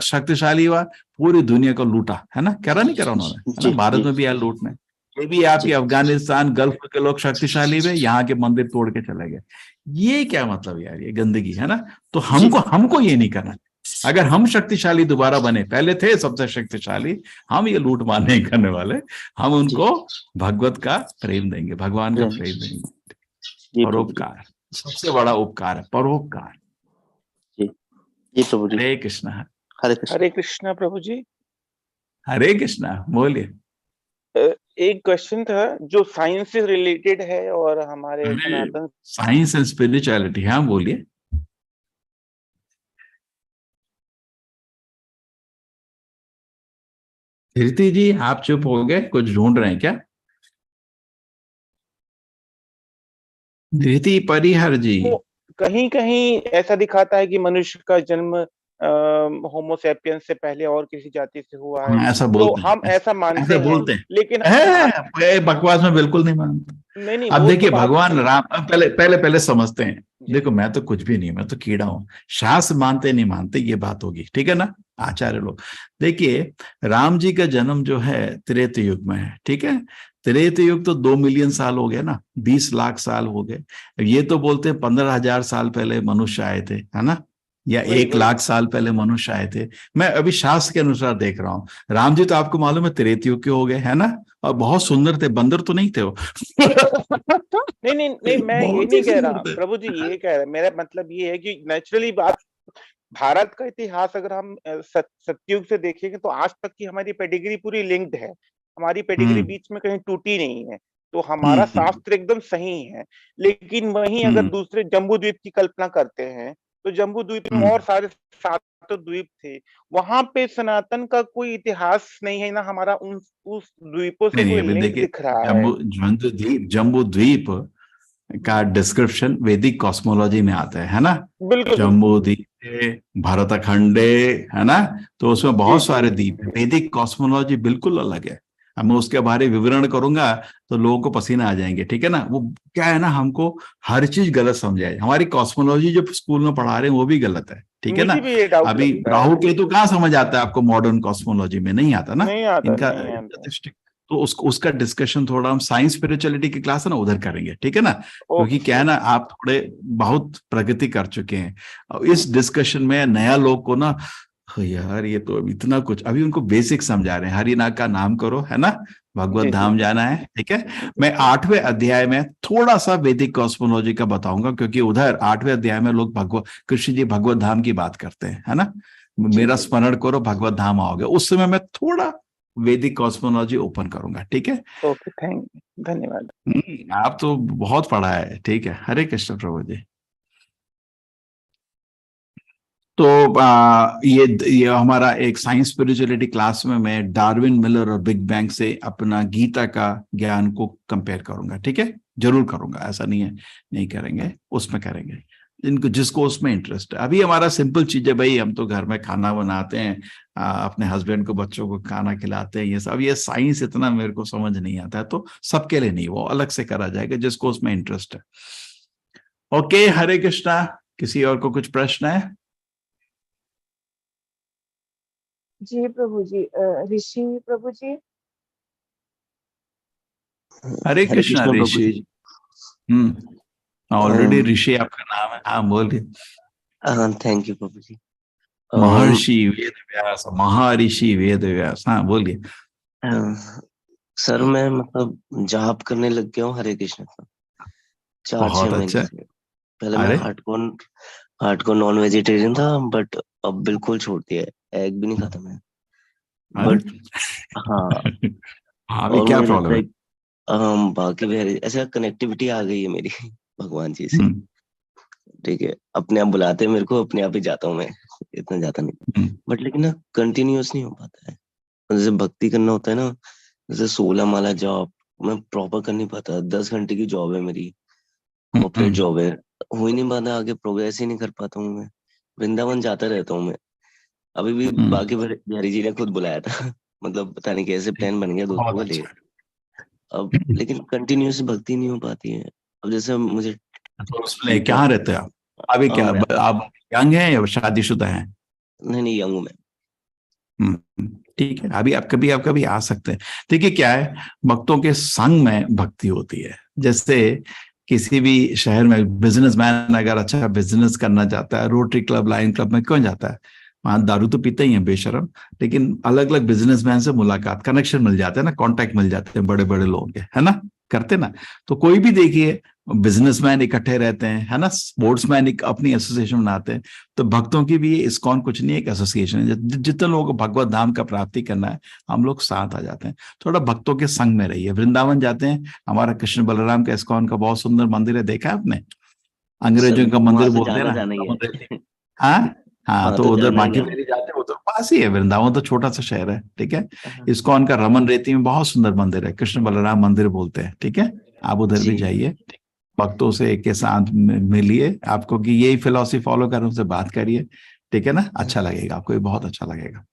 शक्तिशाली हुआ, पूरी दुनिया को लूटा, है ना। करा नहीं करा उन्होंने, है ना। जी भारत जी में भी आया लूटने। ये भी आपके जी अफगानिस्तान गल्फ के लोग शक्तिशाली हुए, यहाँ के मंदिर तोड़ के चले गए। ये क्या मतलब यार, ये गंदगी है ना। तो जी हमको ये नहीं करना। अगर हम शक्तिशाली दोबारा बने, पहले थे सबसे शक्तिशाली, हम ये लूट मार नहीं करने वाले। हम जी उनको भगवत का प्रेम देंगे, भगवान का प्रेम। प्रेम देंगे। जी प्रभु जी। परोपकार सबसे बड़ा उपकार है, परोपकार। जी जी प्रभु जी। हरे कृष्णा। हरे कृष्ण। हरे कृष्णा प्रभु जी। हरे कृष्णा, बोलिए। एक क्वेश्चन था जो साइंस से रिलेटेड है और हमारे सनातन साइंस एंड स्पिरिचुअलिटी, हाँ बोलिए। धीरती जी आप चुप हो गए, कुछ ढूंढ रहे हैं क्या? धीरती परिहर जी। को कहीं कहीं ऐसा दिखाता है कि मनुष्य का जन्म होमोसेपियंस से पहले और किसी जाति से हुआ है, ऐसा तो बोलते हैं, हम ऐसा मानते ऐसा हैं, बोलते हैं। लेकिन बकवास में बिल्कुल नहीं मानता। नहीं अब वो देखिए तो बात भगवान राम, अब पहले पहले पहले समझते हैं। जी। देखो मैं तो कुछ भी नहीं, मैं तो कीड़ा हूं। शास्त्र मानते नहीं मानते ये बात होगी, ठीक है ना, आचार्य लोग। देखिए राम जी का जन्म जो है त्रेत युग में है, ठीक है। त्रेत युग तो 2 मिलियन साल हो गए ना, 20 लाख साल हो गए। ये तो बोलते हैं 15,000 साल पहले मनुष्य आए थे, है ना, या वही 1 लाख साल पहले मनुष्य आए थे। मैं अभी शास्त्र के अनुसार देख रहा हूँ। राम जी तो आपको मालूम है त्रेत युग के हो गए, है ना, और बहुत सुंदर थे, बंदर तो नहीं थे वो। नहीं नहीं नहीं, मैं ये बहुत नहीं ही कह रहा सुंदर थे। प्रभु जी, ये कह रहा, मेरा मतलब ये है कि नेचुरली बात, भारत का इतिहास अगर हम सतयुग से देखेंगे तो आज तक की हमारी पेडिग्री पूरी लिंक्ड है, हमारी पेडिग्री बीच में कहीं टूटी नहीं है, तो हमारा शास्त्र एकदम सही है। लेकिन वहीं अगर दूसरे जम्बू द्वीप की कल्पना करते हैं, तो जम्बू द्वीप में और सारे 7 द्वीप थे, वहां पे सनातन का कोई इतिहास नहीं है ना, हमारा उस द्वीपों से नहीं कोई अभी लिंक देखिए, दिख रहा है। जम्बू द्वीप का डिस्क्रिप्शन वैदिक कॉस्मोलॉजी में आता है ना। बिल्कुल जम्बू द्वीप, भरतखंडे, है ना, तो उसमें बहुत जी सारे द्वीप हैं। वैदिक कॉस्मोलॉजी बिल्कुल अलग है। अब मैं उसके बारे में विवरण करूंगा तो लोगों को पसीना आ जाएंगे, ठीक है ना। वो क्या है ना, हमको हर चीज गलत समझाए। हमारी कॉस्मोलॉजी जो स्कूल में पढ़ा रहे हैं वो भी गलत है, ठीक है ना। मुझे भी ये डाउट अभी लगता है। राहु केतु कहाँ समझ आता है आपको, मॉडर्न कॉस्मोलॉजी में नहीं आता ना। नहीं आता, इनका नहीं आता। तो उसका डिस्कशन थोड़ा हम साइंस स्पिरिचुअलिटी की क्लास है ना उधर करेंगे, ठीक है ना। क्योंकि क्या है ना, आप थोड़े बहुत प्रगति कर चुके हैं। इस डिस्कशन में नया लोग को ना, यार ये तो इतना कुछ, अभी उनको बेसिक समझा रहे हैं। हरिनाम का नाम करो, है ना, भगवत जी, धाम जाना है, ठीक है। मैं 8वें अध्याय में थोड़ा सा वैदिक कॉस्मोलॉजी का बताऊंगा, क्योंकि उधर 8वें अध्याय में लोग कृष्ण जी भगवत धाम की बात करते हैं, है ना। मेरा स्मरण करो भगवत धाम आओगे, उस समय मैं थोड़ा वैदिक कॉस्मोलॉजी ओपन करूंगा, ठीक है। ओके, थैंक यू, धन्यवाद। आप तो बहुत पढ़ा है, ठीक है। हरे कृष्ण प्रभु जी। तो ये हमारा एक साइंस स्पिरिचुअलिटी क्लास में मैं डार्विन मिलर और बिग बैंग से अपना गीता का ज्ञान को कंपेयर करूंगा, ठीक है। जरूर करूंगा, ऐसा नहीं है नहीं करेंगे, उसमें करेंगे इनको जिसको उसमें इंटरेस्ट है। अभी हमारा सिंपल चीज है भाई, हम तो घर में खाना बनाते हैं, अपने हस्बैंड को बच्चों को खाना खिलाते हैं, ये सब। ये साइंस इतना मेरे को समझ नहीं आता है, तो सबके लिए नहीं, वो अलग से करा जाएगा जिसको उसमें इंटरेस्ट है। ओके, हरे कृष्णा। किसी और को कुछ प्रश्न है? जी प्रभु जी, ऋषि प्रभु जी। हरे कृष्णा प्रभु ऋषि। जी। ऑलरेडी ऋषि आपका नाम है, हाँ बोलिए। हाँ, थैंक यू प्रभु जी। महर्षि वेद व्यास, महर्षि वेद व्यास, हाँ बोलिए। सर मैं मतलब जाप करने लग गया हूँ हरे कृष्ण का 4-6 बहुत महीने अच्छा। से। पहले मैं अरे हार्डकोर नॉन वेजिटेरियन था, बट अब बिल्कुल छोड़ दिया है, एग भी नहीं खाता मैं। अरे बट हाँ, हाँ, अभी और क्या मुझे लगता प्रॉब्लम है है? बाकी भी ऐसा कनेक्टिविटी आ गई है मेरी भगवान जी से। हम्म, ठीक है, अपने आप बुलाते हैं मेरे को, अपने आप ही जाता हूँ मैं, इतना जाता नहीं। हम्म, बट लेकिन ना कंटिन्यूअस नहीं हो पाता है। जैसे भक्ति करना होता है ना, जैसे 16 माला जॉब मैं प्रॉपर कर नहीं पाता। 10 घंटे की जॉब है मेरी, कॉर्पोरेट जॉब है, हो ही नहीं पाता, आगे प्रोग्रेस ही नहीं कर पाता हूँ मैं। वृंदावन जाता रहता हूँ मैं। अभी भी हम्म, बाकी बिहारी जी ने खुद बुलाया था मतलब पता नहीं कैसे प्लान बन गया दोस्तों बहुत का ले। अच्छा। अब लेकिन कंटिन्यूअस भक्ति नहीं हो पाती है। अब जैसे मुझे तो उसमें कहाँ रहते हैं आप अभी? क्या मैं आप यंग हैं या शादीशुदा हैं? नहीं यंग हूँ मैं। ठीक है, अभी आप कभी आ सकते हैं। देखिए क्या है, भक्तों के संग में भक्ति होती है। जैसे किसी भी शहर में बिजनेसमैन अगर अच्छा बिजनेस करना चाहता है, रोटरी क्लब, लाइन क्लब में क्यों जाता है? वहां दारू तो पीते ही हैं बेशरम, लेकिन अलग अलग बिजनेसमैन से मुलाकात, कनेक्शन मिल जाते हैं ना, कांटेक्ट मिल जाते हैं बड़े बड़े लोगों के, है ना, करते ना। तो कोई भी देखिए, बिजनेसमैन इकट्ठे रहते हैं, है ना, स्पोर्ट्समैन एक अपनी एसोसिएशन बनाते हैं। तो भक्तों की भी इस्कॉन कुछ नहीं, एक एसोसिएशन है। जितने लोगों को भगवत धाम का प्राप्ति करना है, हम लोग साथ आ जाते हैं। थोड़ा भक्तों के संग में रहिए। वृंदावन जाते हैं, हमारा कृष्ण बलराम का इस्कॉन का बहुत सुंदर मंदिर है, देखा है आपने? सर अंग्रेजों का मंदिर वहां से बोलते हैं जाना ना, जाना ही है समुद्र के। हाँ हाँ, वहां तो तो उधर जाना ही बांकी जाना बिहारी जाते हैं, वो तो पास ही है। वृंदावन तो छोटा सा शहर है, ठीक है। है। इस्कॉन का रमन रेती में बहुत सुंदर मंदिर है, कृष्ण बलराम मंदिर बोलते हैं, ठीक है। आप उधर भी जी जाइए, भक्तों से के साथ मिलिए, आपको कि यही फिलॉसफी फॉलो कर, उनसे बात करिए, ठीक है ना, अच्छा लगेगा आपको, ये बहुत अच्छा लगेगा।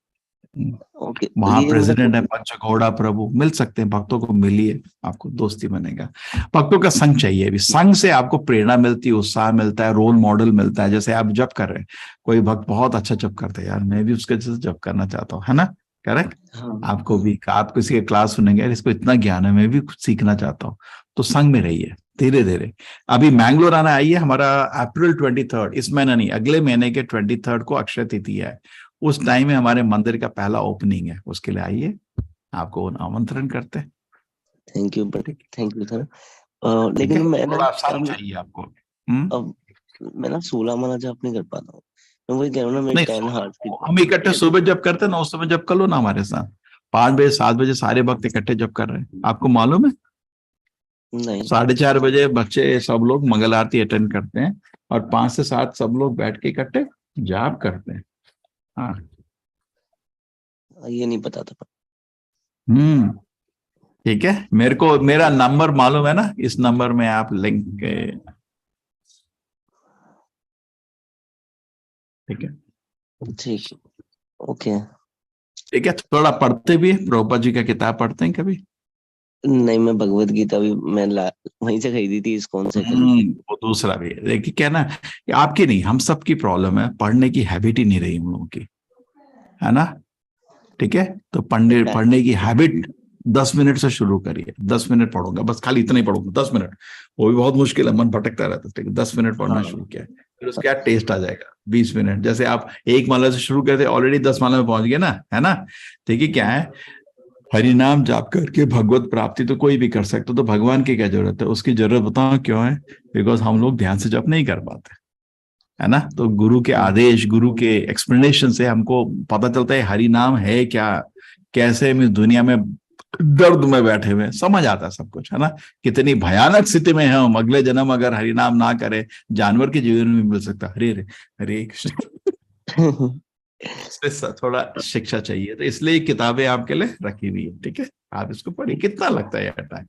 ओके। वहां ये मेरा प्रेसिडेंट है पंचघोड़ा प्रभु, मिल सकते हैं, भक्तों को मिलिए, आपको दोस्ती बनेगा। भक्तों का संग चाहिए भी, संग से आपको प्रेरणा मिलती है, उत्साह मिलता है, रोल मॉडल मिलता है। जैसे आप जप कर रहे हैं, कोई भक्त बहुत अच्छा जप करते हैं, यार मैं भी उसके जैसे जप करना चाहता हूँ, है ना, करेक्ट। हाँ आपको भी, आप किसी का क्लास सुनेंगे, यार इसको इतना ज्ञान है, मैं भी कुछ सीखना चाहता हूँ। तो संग में रहिए धीरे धीरे। अभी मैंगलोर आना आइए, हमारा अप्रैल 23, इस महीना नहीं, अगले महीने के 23 को अक्षय तिथि है। उस टाइम में हमारे मंदिर का पहला ओपनिंग है, उसके लिए आइए, आपको आमंत्रण करते हैं। Thank you, but thank you sir. ठीक है, लेकिन मैं ना थोड़ा आसान चाहिए आपको। अब मैं ना 16 माला जाप नहीं कर पाता हूँ। मैं वही कह रहा हूँ ना, मेरे नहीं, 10 हार्ट की हम इकट्ठे लेकिन सुबह जब करते हैं ना, उस समय जब कर लो ना हमारे साथ। 5 बजे 7 बजे सारे भक्त इकट्ठे जब कर रहे हैं, आपको मालूम है। नहीं 4:30 बजे बच्चे सब लोग मंगल आरती अटेंड करते हैं, और 5 से 7 सब लोग बैठ के इकट्ठे जाप करते हैं। हाँ, ये नहीं पता था। ठीक है। मेरे को मेरा नंबर मालूम है ना, इस नंबर में आप लिंक, ठीक है। ठीक है, ओके। ठीक है, थोड़ा पढ़ते भी हैं, प्रभुपाद जी का किताब पढ़ते हैं कभी? नहीं, मैं भगवत गीता भी वहीं से खरीदी थी, इस्कॉन से कल। वो दूसरा भी है। देखिए क्या ना, कि आपकी नहीं, हम सबकी प्रॉब्लम है, पढ़ने की हैबिट ही नहीं रही हम लोगों की, है ना, ठीक है। तो पढ़ने की हैबिट 10 मिनट से शुरू करिए। 10 मिनट पढ़ूंगा, बस खाली इतना ही पढ़ूंगा 10 मिनट, वो भी बहुत मुश्किल है, मन भटकता रहता है, ठीक है। 10 मिनट पढ़ना हाँ शुरू किया, फिर उसके बाद टेस्ट आ जाएगा। 20 मिनट, जैसे आप एक माला से शुरू करते, ऑलरेडी 10 माला में पहुंच गए ना, है ना। देखिए क्या है, हरि नाम जाप करके भगवत प्राप्ति तो कोई भी कर सकता, तो भगवान की क्या जरूरत है? उसकी जरूरत बताओ क्यों है? बिकॉज हम लोग ध्यान से जप नहीं कर पाते, है ना। तो गुरु के आदेश, गुरु के एक्सप्लेनेशन से हमको पता चलता है हरि नाम है क्या, कैसे हम इस दुनिया में दर्द में बैठे हुए हैं, समझ आता है सब कुछ, है ना। कितनी भयानक स्थिति में है हम, अगले जन्म अगर हरिनाम ना करे जानवर के जीवन में मिल सकता। हरे हरे हरे कृष्ण। इसमें थोड़ा शिक्षा चाहिए, तो इसलिए किताबें आपके लिए रखी हुई है, ठीक है। आप इसको पढ़िए, कितना लगता है यार टाइम।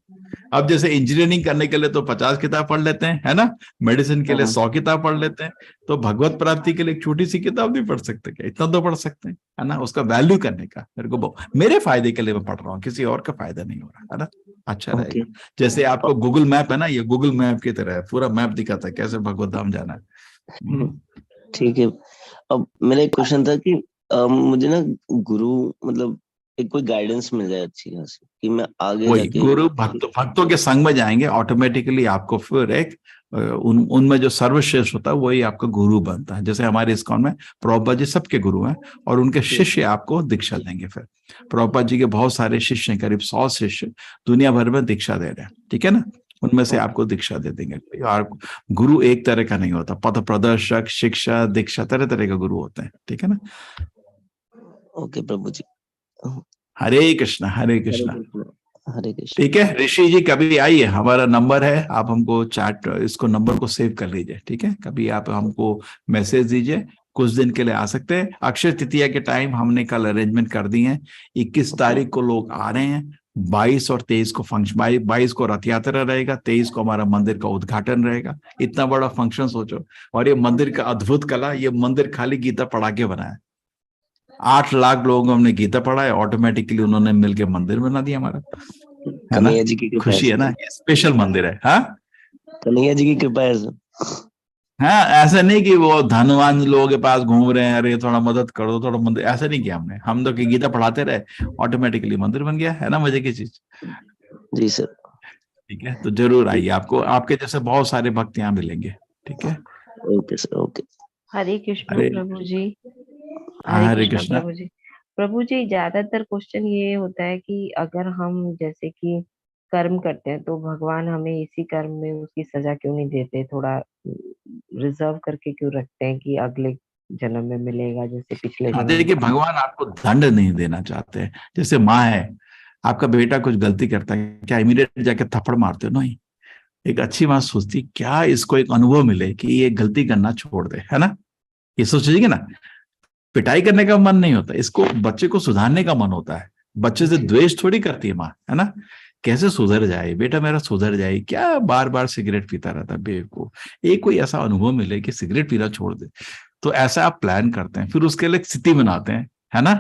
अब जैसे इंजीनियरिंग करने के लिए तो 50 किताब पढ़ लेते हैं, है ना। मेडिसिन के लिए 100 किताब पढ़ लेते हैं। तो भगवत प्राप्ति के लिए एक छोटी सी किताब नहीं पढ़ सकते क्या? इतना तो पढ़ सकते हैं, है ना। उसका वैल्यू करने का मेरे फायदे के लिए मैं पढ़ रहा हूँ, किसी और का फायदा नहीं हो रहा, है ना। अच्छा रहेगा। जैसे आपको गूगल मैप है ना, ये गूगल मैप की तरह है, पूरा मैप दिखाता है कैसे भगवत धाम जाना है। ठीक है। अब मेरा एक क्वेश्चन था कि मुझे ना गुरु मतलब एक कोई गाइडेंस मिल जाए अच्छी खासी कि मैं आगे वही जाके गुरु भक्तों के संग में जाएंगे, ऑटोमेटिकली आपको फिर एक उनमें जो सर्वश्रेष्ठ होता है वही आपका गुरु बनता है। जैसे हमारे इस्कॉन में प्रभुपाद जी सबके गुरु हैं, और उनके शिष्य आपको दीक्षा देंगे। फिर प्रभुपाद जी के बहुत सारे शिष्य हैं, करीब 100 शिष्य दुनिया भर में दीक्षा दे रहे हैं, ठीक है ना। उनमें से आपको दीक्षा दे देंगे। और गुरु एक तरह का नहीं होता, पथ प्रदर्शक, शिक्षा, दीक्षा, तरह तरह के गुरु होते हैं, ठीक है ना। ओके प्रभु जी। हरे कृष्णा हरे कृष्णा। हरे कृष्ण। ठीक है ऋषि जी, कभी आइए, हमारा नंबर है, आप हमको चैट इसको नंबर को सेव कर लीजिए, ठीक है। कभी आप हमको मैसेज दीजिए, कुछ दिन के लिए आ सकते हैं। अक्षय तृतीया के टाइम हमने कल अरेंजमेंट कर दी है। 21 तारीख को लोग आ रहे हैं, 22 और 23 को फंक्शन, 22 को रथ यात्रा रहेगा, 23 को हमारा मंदिर का उद्घाटन रहेगा। इतना बड़ा फंक्शन सोचो। और ये मंदिर का अद्भुत कला, ये मंदिर खाली गीता पढ़ा के बनाया। 8 लाख लोगों को हमने गीता पढ़ा है, ऑटोमेटिकली उन्होंने मिलकर मंदिर बना दिया हमारा, है ना। कन्हैया जी की कृपा खुशी है ना, ये स्पेशल मंदिर है। हाँ कन्हैया जी की कृपा है सर। हाँ, ऐसा नहीं कि वो धनवान लोगों के पास घूम रहे हैं, अरे थोड़ा मदद कर दो, थोड़ा मंदिर, ऐसा नहीं किया हमने। हम तो गीता पढ़ाते रहे, ऑटोमेटिकली मंदिर बन गया, है ना। मजे की चीज। जी सर। ठीक है, तो जरूर आइए, आपको आपके जैसे बहुत सारे भक्त यहाँ मिलेंगे, ठीक है। Okay sir. ओके। हरे कृष्ण अरे प्रभु जी। हाँ, हरे कृष्ण कृष्णा। प्रभु जी। प्रभु जी, ज्यादातर क्वेश्चन ये होता है कि अगर हम जैसे कि कर्म करते हैं तो भगवान हमें इसी कर्म में उसकी सजा क्यों नहीं देते, थोड़ा रिजर्व करके क्यों रखते हैं कि अगले जन्म में मिलेगा, जैसे पिछले हाँ, जन्म में। देखिए भगवान आपको दंड नहीं देना चाहते हैं। जैसे माँ है, आपका बेटा कुछ गलती करता है, क्या इमीडिएट जाके थप्पड़ मारते हो? नहीं। एक अच्छी माँ सोचती क्या इसको एक अनुभव मिले कि ये गलती करना छोड़ दे, है ना। ये सोचेगी ना, पिटाई करने का मन नहीं होता इसको, बच्चे को सुधारने का मन होता है। बच्चे से द्वेष थोड़ी करती है माँ, है ना। कैसे सुधर जाए बेटा मेरा, सुधर जाए, क्या बार बार सिगरेट पीता रहता है बेवकूफ, एक कोई ऐसा अनुभव मिले कि सिगरेट पीना छोड़ दे। तो ऐसा आप प्लान करते हैं, फिर उसके लिए एक स्थिति बनाते हैं, है ना।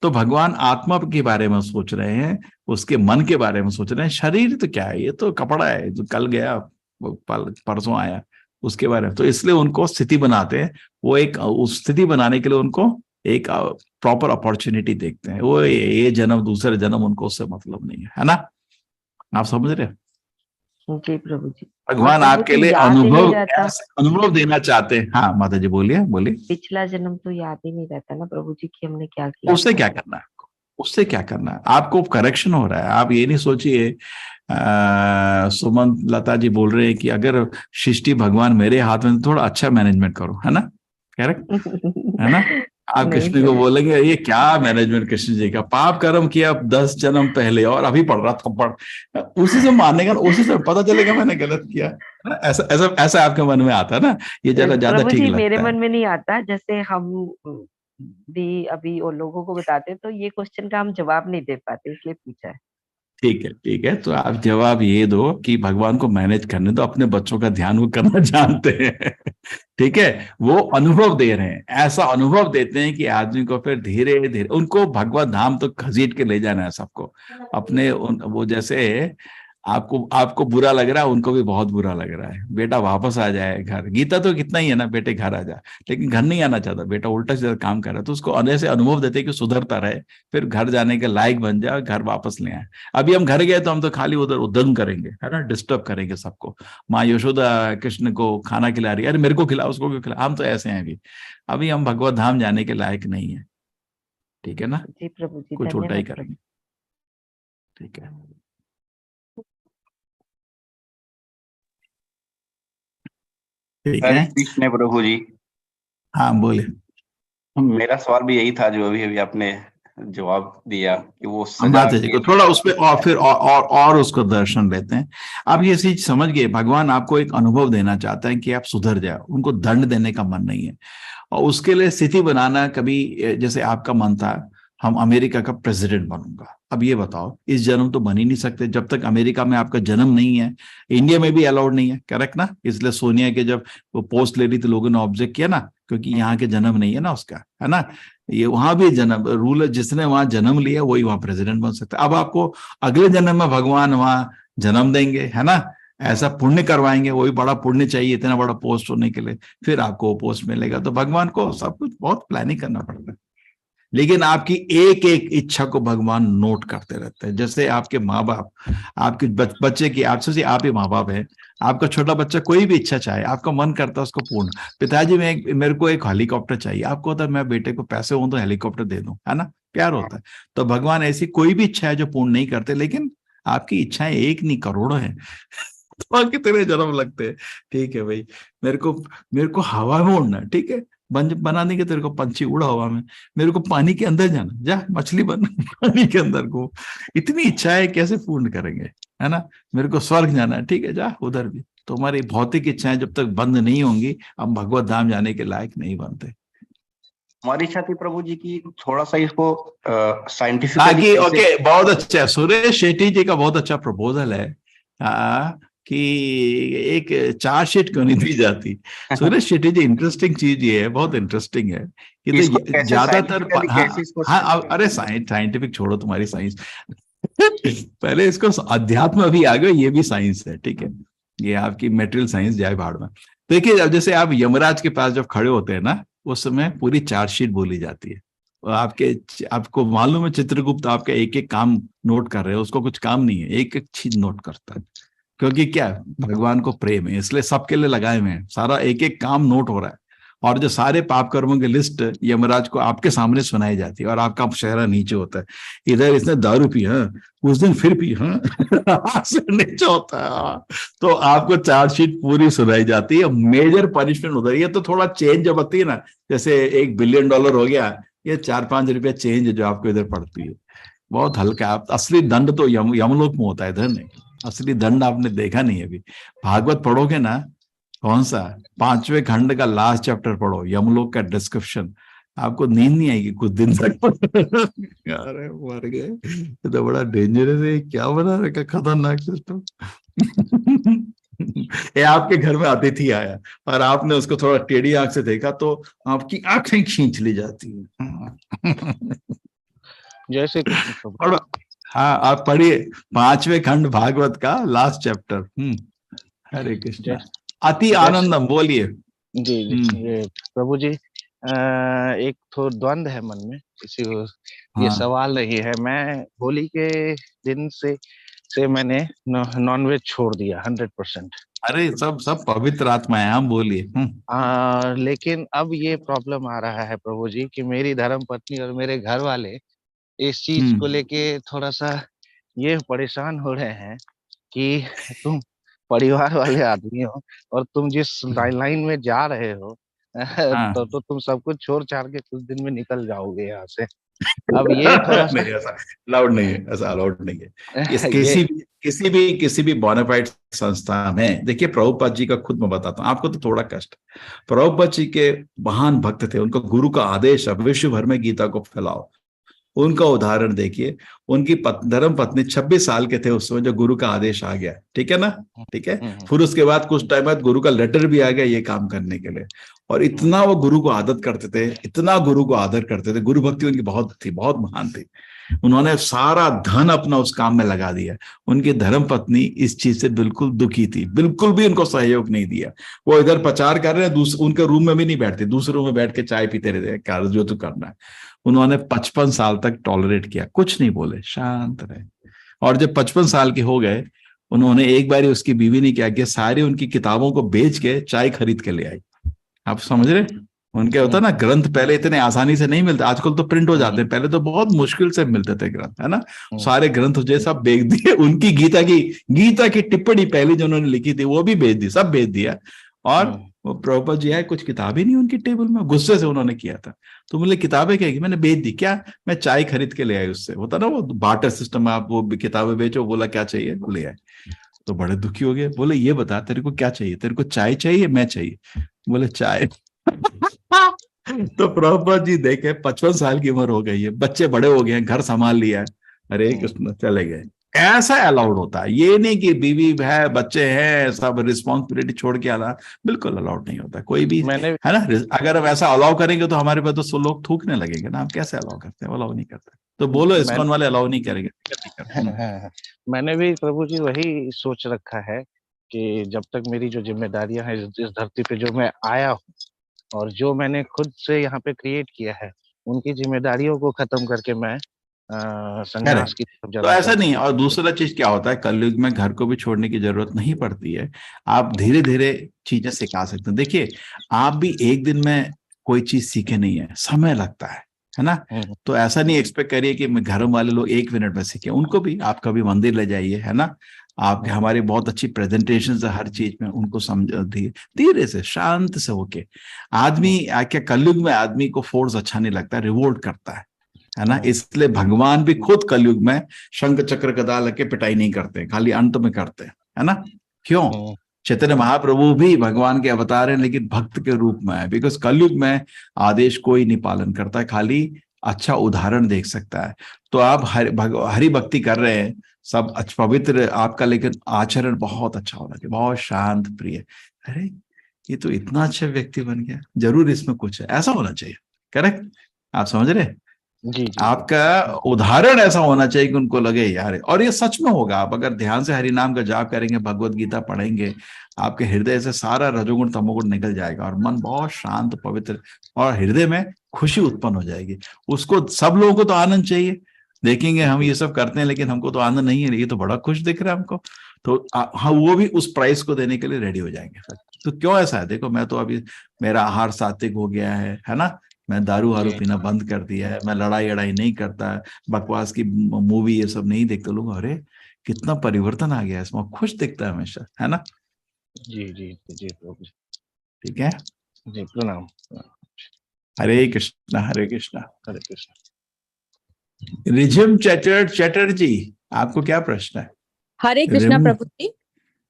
तो भगवान आत्मा के बारे में सोच रहे हैं, उसके मन के बारे में सोच रहे हैं। शरीर तो क्या है, ये तो कपड़ा है जो कल गया परसों आया, उसके बारे में। तो इसलिए उनको स्थिति बनाते हैं। वो एक उस स्थिति बनाने के लिए उनको एक प्रॉपर अपॉर्चुनिटी देखते हैं। वो ये जन्म दूसरे जन्म उनको उससे मतलब नहीं है ना। आप समझ रहे हो। जी प्रभु जी। भगवान प्रभु आपके जी, लिए याद ही नहीं रहता। अनुभव देना चाहते हैं। हाँ माता जी बोलिए बोलिए। पिछला जन्म तो याद ही नहीं रहता ना प्रभु जी कि हमने क्या किया उससे था। क्या करना है आपको, उससे क्या करना है आपको, करेक्शन हो रहा है। आप ये नहीं सोचिए, सुमन लता जी बोल रहे हैं कि अगर सृष्टि भगवान मेरे हाथ में, तो थोड़ा अच्छा मैनेजमेंट करो, है ना। करेक्ट है ना। आप नहीं कृष्ण को प्रभु। बोलेंगे ये क्या मैनेजमेंट, कृष्ण जी का पाप कर्म किया 10 जन्म पहले और अभी पढ़ रहा थप्पड़, उसी से मारने का, उसी से पता चलेगा मैंने गलत किया, है ना? ऐसा ऐसा ऐसा आपके मन में आता है ना, ये जरा ज्यादा प्रभु ठीक जी, मेरे लगता है। मन में नहीं आता। जैसे हम भी अभी और लोगों को बताते हैं तो ये क्वेश्चन का हम जवाब नहीं दे पाते, इसलिए पूछा है। ठीक है, तो आप जवाब ये दो कि भगवान को मैनेज करने दो, अपने बच्चों का ध्यान वो करना जानते हैं। ठीक है, वो अनुभव दे रहे हैं, ऐसा अनुभव देते हैं कि आदमी को फिर धीरे धीरे उनको भगवत धाम तो घसीट के ले जाना है सबको अपने। वो जैसे आपको आपको बुरा लग रहा है, उनको भी बहुत बुरा लग रहा है, बेटा वापस आ जाए घर। गीता तो कितना ही है ना, बेटे घर आ जाए, लेकिन घर नहीं आना चाहता बेटा, उल्टा सीधा काम कर रहा है। तो उसको ऐसे अनुभव देते हैं कि सुधरता रहे, फिर घर जाने के लायक बन जाए, घर वापस ले आए। अभी हम घर गए तो हम तो खाली उधर उद्यम करेंगे, है ना, डिस्टर्ब करेंगे सबको। माँ यशोदा कृष्ण को खाना खिला रही है, अरे मेरे को खिला, उसको क्यों खिला, हम तो ऐसे हैं अभी। अभी हम भगवत धाम जाने के लायक नहीं है, ठीक है ना। जी प्रभु जी, कुछ उल्टा ही धन्यवाद प्रभु। करेंगे, ठीक है। ठीक हरे है, कृष्ण प्रभु जी। हाँ बोले। मेरा सवाल भी यही था जो अभी अभी आपने जवाब दिया कि वो हम सजा आते के थोड़ा उस पे और फिर और उसको दर्शन लेते हैं। आप ये चीज समझ गए, भगवान आपको एक अनुभव देना चाहता है कि आप सुधर जाओ, उनको दंड देने का मन नहीं है। और उसके लिए स्थिति बनाना, कभी जैसे आपका मन था हम अमेरिका का प्रेसिडेंट बनूंगा, अब ये बताओ इस जन्म तो बन ही नहीं सकते जब तक अमेरिका में आपका जन्म नहीं है, इंडिया में भी अलाउड नहीं है, करेक्ट ना? इसलिए सोनिया के जब वो पोस्ट ले रही थी लोगों ने ऑब्जेक्ट किया ना, क्योंकि यहाँ के जन्म नहीं है ना उसका, है ना? ये वहां भी जन्म रूल है, जिसने वहां जन्म लिया वही वहां प्रेसिडेंट बन सकता है। अब आपको अगले जन्म में भगवान वहां जन्म देंगे, है ना? ऐसा पुण्य करवाएंगे, वही बड़ा पुण्य चाहिए इतना बड़ा पोस्ट होने के लिए, फिर आपको वो पोस्ट मिलेगा। तो भगवान को सब कुछ बहुत प्लानिंग करना पड़ता है, लेकिन आपकी एक एक इच्छा को भगवान नोट करते रहते हैं। जैसे आपके माँ बाप आपके बच्चे की, आपसे आप ही माँ बाप है, आपका छोटा बच्चा कोई भी इच्छा चाहे, आपका मन करता है उसको पूर्ण, पिताजी मेरे को एक हेलीकॉप्टर चाहिए, आपको होता है मैं बेटे को पैसे हो तो हेलीकॉप्टर दे दूं, है ना? प्यार होता है। तो भगवान ऐसी कोई भी इच्छा है जो पूर्ण नहीं करते, लेकिन आपकी इच्छाएं एक नहीं करोड़ों है। तो कितने जन्म लगते हैं? ठीक है भाई, मेरे को हवा में उड़ना, ठीक है, बना देंगे तेरे को पंछी, उड़ा हवा में। मेरे को पानी के अंदर जाना, जा मछली बन पानी के अंदर को। इतनी इच्छाएं कैसे पूर्ण करेंगे, है ना? मेरे को स्वर्ग जाना है, ठीक है, जा उधर भी। तो हमारी भौतिक इच्छाएं जब तक बंद नहीं होंगी हम भगवत धाम जाने के लायक नहीं बनते। हमारी इच्छा थी प्रभु जी की थोड़ा सा इसको साइंटिफिकली ओके, बहुत अच्छा, सुरेश शेट्टी जी का बहुत अच्छा प्रपोजल है कि एक चार्जशीट क्यों नहीं दी जाती। सुरेश शेट्टी जी, इंटरेस्टिंग चीज ये है, बहुत इंटरेस्टिंग है कि तो ज्यादातर, हाँ अरे साइंटिफिक छोड़ो तुम्हारी साइंस, पहले इसको अध्यात्म अभी आ गए, ये भी साइंस है, ठीक है, ये आपकी मेटेरियल साइंस जाए भाड़ में। देखिए अब जैसे आप यमराज के पास जब खड़े होते हैं ना, उस समय पूरी चार्जशीट बोली जाती है। आपको मालूम है चित्रगुप्त आपका एक एक काम नोट कर रहे हैं, उसको कुछ काम नहीं है, एक एक चीज नोट करता है, क्योंकि क्या भगवान को प्रेम है, इसलिए सबके लिए लगाए हुए हैं, सारा एक एक काम नोट हो रहा है। और जो सारे पाप कर्मों की लिस्ट यमराज को आपके सामने सुनाई जाती है, और आपका चेहरा नीचे होता है, इधर इसने दारू पी, हाँ उस दिन फिर पी, हाँ नीचे होता है। तो आपको चार्जशीट पूरी सुनाई जाती है, मेजर पनिशमेंट उधर। ये तो थोड़ा चेंज जब आती है ना, जैसे $1 बिलियन हो गया, ये 4-5 रुपया चेंज जो आपको इधर पड़ती है, बहुत हल्का। आप असली दंड तो यमलोक में होता है, इधर नहीं। असली दंड आपने देखा नहीं अभी। भागवत पढ़ोगे ना, कौन सा 5वें खंड का लास्ट चैप्टर पढ़ो, यमलोक का डिस्क्रिप्शन, आपको नींद नहीं आएगी कुछ दिन तक। अरे मर गए, ये तो बड़ा डेंजरस है, क्या बना रखा खतरनाक सिस्टम। ये आपके घर में अतिथि आया और आपने उसको थोड़ा टेढ़ी आंख से देखा तो आपकी आंखें खींच ली जाती है। जैसे हाँ, आप पढ़िए 5वें खंड भागवत का लास्ट चैप्टर। हरे कृष्ण। अति आनंदम, बोलिए। जी ये प्रभु जी, एक तो द्वंद है मन में, किसी को ये सवाल नहीं है। मैं होली के दिन से मैंने नॉनवेज छोड़ दिया 100%। अरे सब पवित्र आत्मा है, हम बोलिए। लेकिन अब ये प्रॉब्लम आ रहा है प्रभु जी कि मेरी धर्म पत्नी और मेरे घर वाले इस चीज को लेके थोड़ा सा ये परेशान हो रहे हैं कि तुम परिवार वाले आदमी हो और तुम जिस लाइन में जा रहे हो तो तुम सब कुछ छोड़ छाड़ के कुछ दिन में निकल जाओगे यहाँ से। अब ये थोड़ा सा अलाउड नहीं है, ऐसा अलाउड नहीं है। किसी भी बोनाफाइड संस्था में देखिए, प्रभुपाद जी का खुद मैं बताता हूँ आपको, तो थोड़ा कष्ट। प्रभुपाद जी के महान भक्त थे, उनका गुरु का आदेश है विश्व भर में गीता को फैलाओ। उनका उदाहरण देखिए, उनकी धर्म पत्नी 26 साल के थे उस समय जब गुरु का आदेश आ गया, ठीक है ना, ठीक है। फिर उसके बाद कुछ टाइम बाद गुरु का लेटर भी आ गया ये काम करने के लिए, और इतना वो गुरु को आदत करते थे, इतना गुरु को आदर करते थे, गुरु भक्ति उनकी बहुत थी, बहुत महान थी। उन्होंने सारा धन अपना उस काम में लगा दिया। उनकी धर्म पत्नी इस चीज से बिल्कुल दुखी थी, बिल्कुल भी उनको सहयोग नहीं दिया। वो इधर प्रचार कर रहे हैं, उनके रूम में भी नहीं बैठते, दूसरे रूम में बैठ के चाय पीते रहते, कार्य जो तो करना है। उन्होंने 55 साल तक टॉलरेट किया, कुछ नहीं बोले, शांत रहे। और जब 55 साल के हो गए, उन्होंने एक बार उसकी बीवी ने क्या किया, सारी उनकी किताबों को बेच के चाय खरीद के ले आई। आप समझ रहे, उनके होता ना ग्रंथ पहले इतने आसानी से नहीं मिलते, आजकल तो प्रिंट हो जाते हैं, पहले तो बहुत मुश्किल से मिलते थे ग्रंथ, है ना। सारे ग्रंथ जो सब बेच दिए, उनकी गीता की टिप्पणी पहले जो उन्होंने लिखी थी वो भी बेच दी, सब बेच दिया। और वो प्रभुपाद जी आए, कुछ किताब ही नहीं उनकी टेबल में, गुस्से से उन्होंने किया था। तो बोले किताबें क्या की? मैंने बेच दी। क्या? मैं चाय खरीद के ले आई उससे। होता ना वो बार्टर सिस्टम, आप वो किताबें बेचो, बोला क्या चाहिए, वो ले आए। तो बड़े दुखी हो गए, बोले ये बता तेरे को क्या चाहिए, तेरे को चाय चाहिए मैं चाहिए? बोले चाय। तो प्रभुपाद जी देखे 55 साल की उम्र हो गई है, बच्चे बड़े हो गए हैं, घर संभाल लिया है, हरे कृष्ण, चले गए। ऐसा अलाउड होता है, ये नहीं कि बीवी है बच्चे हैं सब रिस्पॉन्सिबिलिटी छोड़ के आना, बिल्कुल अलाउड नहीं होता कोई भी, मैंने है ना। अगर हम ऐसा अलाउ करेंगे तो हमारे पे तो सो लोग थूकने लगेंगे ना, हम कैसे अलाउ करते हैं? अलाउ नहीं करते। तो बोलो इस्कॉन वाले अलाउ नहीं करेंगे। मैंने भी प्रभु जी वही सोच रखा है कि जब तक मेरी जो जिम्मेदारियां हैं इस धरती पे जो मैं आया हूँ और जो मैंने खुद से यहाँ पे क्रिएट किया है, उनकी जिम्मेदारियों को खत्म करके मैं संन्यास की तरफ तो जाना ऐसा चाहता नहीं। हूँ। और दूसरा चीज क्या होता है, कलयुग में घर को भी छोड़ने की जरूरत नहीं पड़ती है, आप धीरे धीरे चीजें सिखा सकते हैं। देखिए, आप भी एक दिन में कोई चीज सीखे नहीं है, समय लगता है ना। तो ऐसा नहीं एक्सपेक्ट करिए कि घर वाले लोग 1 मिनट में सीखे, उनको भी आप कभी मंदिर ले जाइए, है ना। आपके हमारी बहुत अच्छी प्रेजेंटेशन है हर चीज में, उनको समझ धीरे से शांत से होके। आदमी क्या, कलयुग में आदमी को फोर्स अच्छा नहीं लगता, रिवोल्ट करता है ना। इसलिए भगवान भी खुद कलयुग में शंख चक्र गदा लेके पिटाई नहीं करते, खाली अंत में करते हैं, है ना। क्यों? चैतन्य महाप्रभु भी भगवान के अवतार हैं लेकिन भक्त के रूप में है, बिकॉज कलयुग में आदेश कोई नहीं पालन करता है, खाली अच्छा उदाहरण देख सकता है। तो आप हरि भक्ति कर रहे हैं, सब पवित्र आपका, लेकिन आचरण बहुत अच्छा होना चाहिए, बहुत शांत प्रिय। अरे ये तो इतना अच्छा व्यक्ति बन गया, जरूर इसमें कुछ है, ऐसा होना चाहिए। करेक्ट? आप समझ रहे? जी आपका उदाहरण ऐसा होना चाहिए कि उनको लगे यार, और ये सच में होगा। आप अगर ध्यान से हरि नाम का जाप करेंगे, भगवत गीता पढ़ेंगे, आपके हृदय से सारा रजोगुण तमोगुण निकल जाएगा और मन बहुत शांत पवित्र, और हृदय में खुशी उत्पन्न हो जाएगी। उसको सब लोगों को तो आनंद चाहिए, देखेंगे हम ये सब करते हैं लेकिन हमको तो आनंद नहीं है, ये तो बड़ा खुश दिख रहा है हमको, तो हाँ वो भी उस प्राइस को देने के लिए रेडी हो जाएंगे। तो क्यों ऐसा है? देखो मैं तो अभी, मेरा आहार सात्विक हो गया है ना। मैं दारू वारू पीना बंद कर दिया है, मैं लड़ाई अड़ाई नहीं करता, बकवास की मूवी ये सब नहीं देखते लोग। अरे कितना परिवर्तन आ गया है इसमें, खुश दिखता है हमेशा, है ना। जी जी जी प्रभु जी। ठीक है जी, प्रणाम। हरे कृष्णा हरे कृष्णा। हरे कृष्ण। रिझिम चटर्जी, आपको क्या प्रश्न है? हरे कृष्णा प्रभु जी।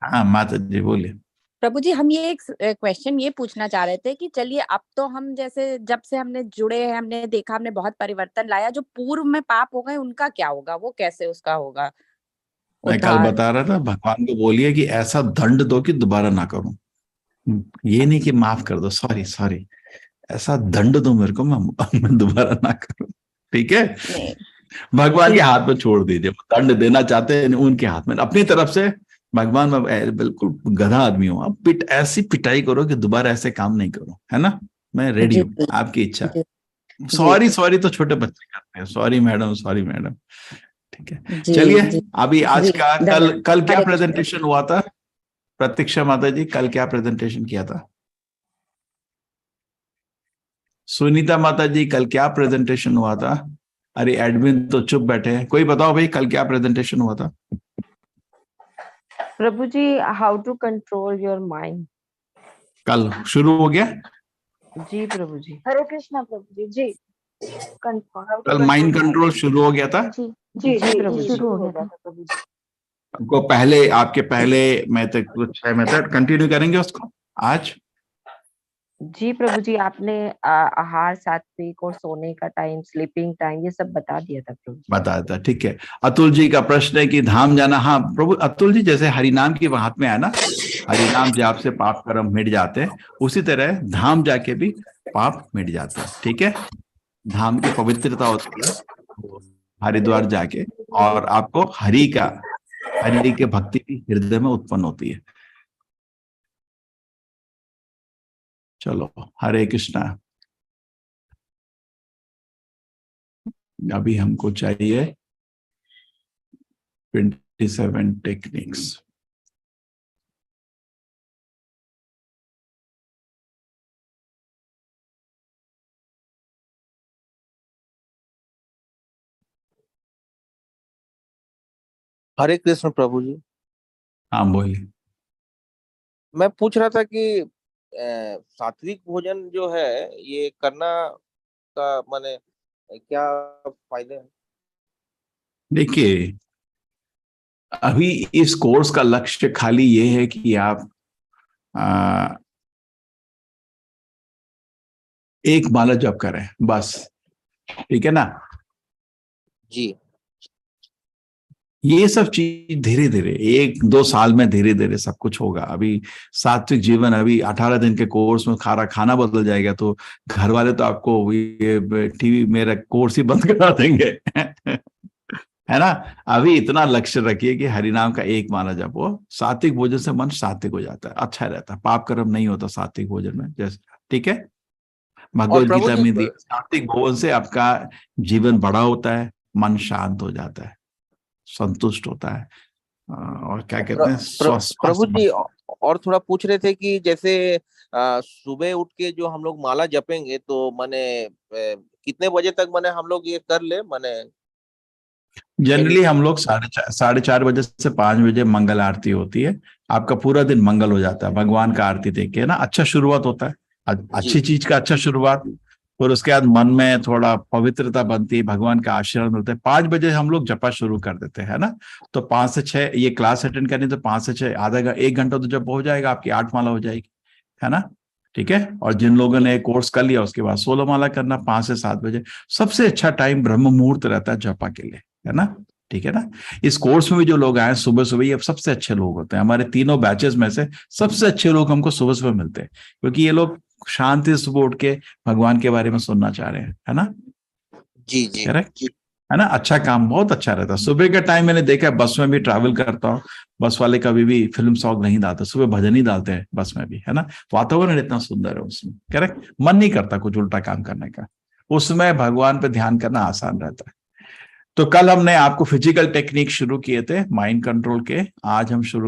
हाँ माता जी बोलिए। प्रभु जी, हम ये एक क्वेश्चन ये पूछना चाह रहे थे कि चलिए अब तो हम जैसे जब से हमने जुड़े हैं, हमने देखा, हमने बहुत परिवर्तन लाया, जो पूर्व में पाप हो गए उनका क्या होगा, वो कैसे उसका होगा मैं कल उद्धार? बता रहा था, भगवान को बोलिए कि ऐसा दंड दो कि दोबारा ना करूं। ये नहीं कि माफ कर दो, सॉरी सॉरी, ऐसा दंड दो मेरे को, मैं दोबारा ना करूं। ठीक है? भगवान के हाथ में छोड़ दीजिए, दंड देना चाहते हैं उनके हाथ में, अपनी तरफ से भगवान में बिल्कुल गधा आदमी हूं, अब ऐसी पिटाई करो कि दोबारा ऐसे काम नहीं करो, है ना। मैं रेडी हूँ, आपकी इच्छा। सॉरी सॉरी तो छोटे बच्चे करते हैं, सॉरी मैडम सॉरी मैडम। ठीक है, चलिए अभी आज का, कल क्या प्रेजेंटेशन हुआ था? प्रतीक्षा माता जी कल क्या प्रेजेंटेशन किया था? सुनीता माता जी कल क्या प्रेजेंटेशन हुआ था? अरे एडमिन तो चुप बैठे हैं, कोई बताओ भाई कल क्या प्रेजेंटेशन हुआ था? प्रभु जी, how to control your mind. कल शुरू हो गया? जी प्रभु जी। हरे कृष्णा प्रभु जी। जी कल माइंड कंट्रोल शुरू हो गया था। जी जी प्रभु जी। शुरू हो गया था प्रभु जी। आपको पहले, आपके पहले मेथड, कुछ 6 मेथड कंटिन्यू करेंगे उसको आज। जी प्रभु जी, आपने आहार सात्विक और सोने का टाइम, स्लीपिंग टाइम, ये सब बता दिया था प्रभु जी। बताया था, ठीक है। अतुल जी का प्रश्न है कि धाम जाना, हाँ प्रभु अतुल जी, जैसे हरिनाम की हाथ में है ना, हरिनाम जाप से पाप कर्म मिट जाते हैं, उसी तरह धाम जाके भी पाप मिट जाते हैं। ठीक है, धाम की पवित्रता होती है हरिद्वार जाके, और आपको हरि के भक्ति की हृदय में उत्पन्न होती है। चलो हरे कृष्णा। अभी हमको चाहिए 27 टेक्निक्स। हरे कृष्ण प्रभु जी। हाँ बोलिए। मैं पूछ रहा था कि सात्विक भोजन जो है ये करना का माने क्या फायदे हैं? देखिए, अभी इस कोर्स का लक्ष्य खाली ये है कि आप एक माला जप करें बस, ठीक है ना। जी ये सब चीज धीरे धीरे 1-2 साल में धीरे धीरे सब कुछ होगा। अभी सात्विक जीवन, अभी 18 दिन के कोर्स में खाना बदल जाएगा तो घर वाले तो आपको ये टीवी मेरा कोर्स ही बंद करा देंगे है ना। अभी इतना लक्ष्य रखिए कि हरिनाम का एक माला जपो। सात्विक भोजन से मन सात्विक हो जाता है, अच्छा रहता है, पाप कर्म नहीं होता सात्विक भोजन में, जैसे ठीक है। भगवत प्रभु गीता जी, में दी सात्विक भोजन से आपका जीवन बड़ा होता है, मन शांत हो जाता है, संतुष्ट होता है, और क्या कहते हैं स्वस्थ। प्रभु जी और थोड़ा पूछ रहे थे कि जैसे सुबह उठ के जो हम लोग माला जपेंगे तो माने कितने बजे तक माने हम लोग ये कर ले माने? जनरली हम लोग 4:30 बजे से 5 बजे मंगल आरती होती है। आपका पूरा दिन मंगल हो जाता है भगवान का आरती देख के, ना। अच्छा शुरुआत होता है, अच्छी चीज का अच्छा शुरुआत। और उसके बाद मन में थोड़ा पवित्रता बनती है, भगवान का आशीर्वाद मिलता है। 5 बजे हम लोग जपा शुरू कर देते हैं ना। तो 5 से 6 ये क्लास अटेंड करनी, तो 5 से 6 1 घंटा तो जब हो जाएगा, आपकी 8 माला हो जाएगी, है ना, ठीक है। और जिन लोगों ने कोर्स कर लिया उसके बाद 16 माला करना 5 से 7 बजे। सबसे अच्छा टाइम ब्रह्म मुहूर्त रहता है जपा के लिए, है ना, ठीक है ना। इस कोर्स में भी जो लोग आए सुबह सुबह, ये सबसे अच्छे लोग होते हैं। हमारे तीनों बैचेस में से सबसे अच्छे लोग हमको सुबह सुबह मिलते हैं, क्योंकि ये लोग शांति से सुबह उठ के भगवान के बारे में सुनना चाह रहे हैं, है ना। जी जी करेक्ट, है ना। अच्छा काम, बहुत अच्छा रहता है सुबह का टाइम। मैंने देखा है, बस में भी ट्रैवल करता हूँ, बस वाले कभी भी फिल्म सॉन्ग नहीं डालते, सुबह भजन ही डालते हैं बस में भी, है ना। वातावरण इतना सुंदर है उसमें, करेक्ट, मन नहीं करता कुछ उल्टा काम करने का। उसमें भगवान पे ध्यान करना आसान रहता है। तो कल हमने आपको फिजिकल टेक्निक शुरू किए थे माइंड कंट्रोल के, आज हम शुरू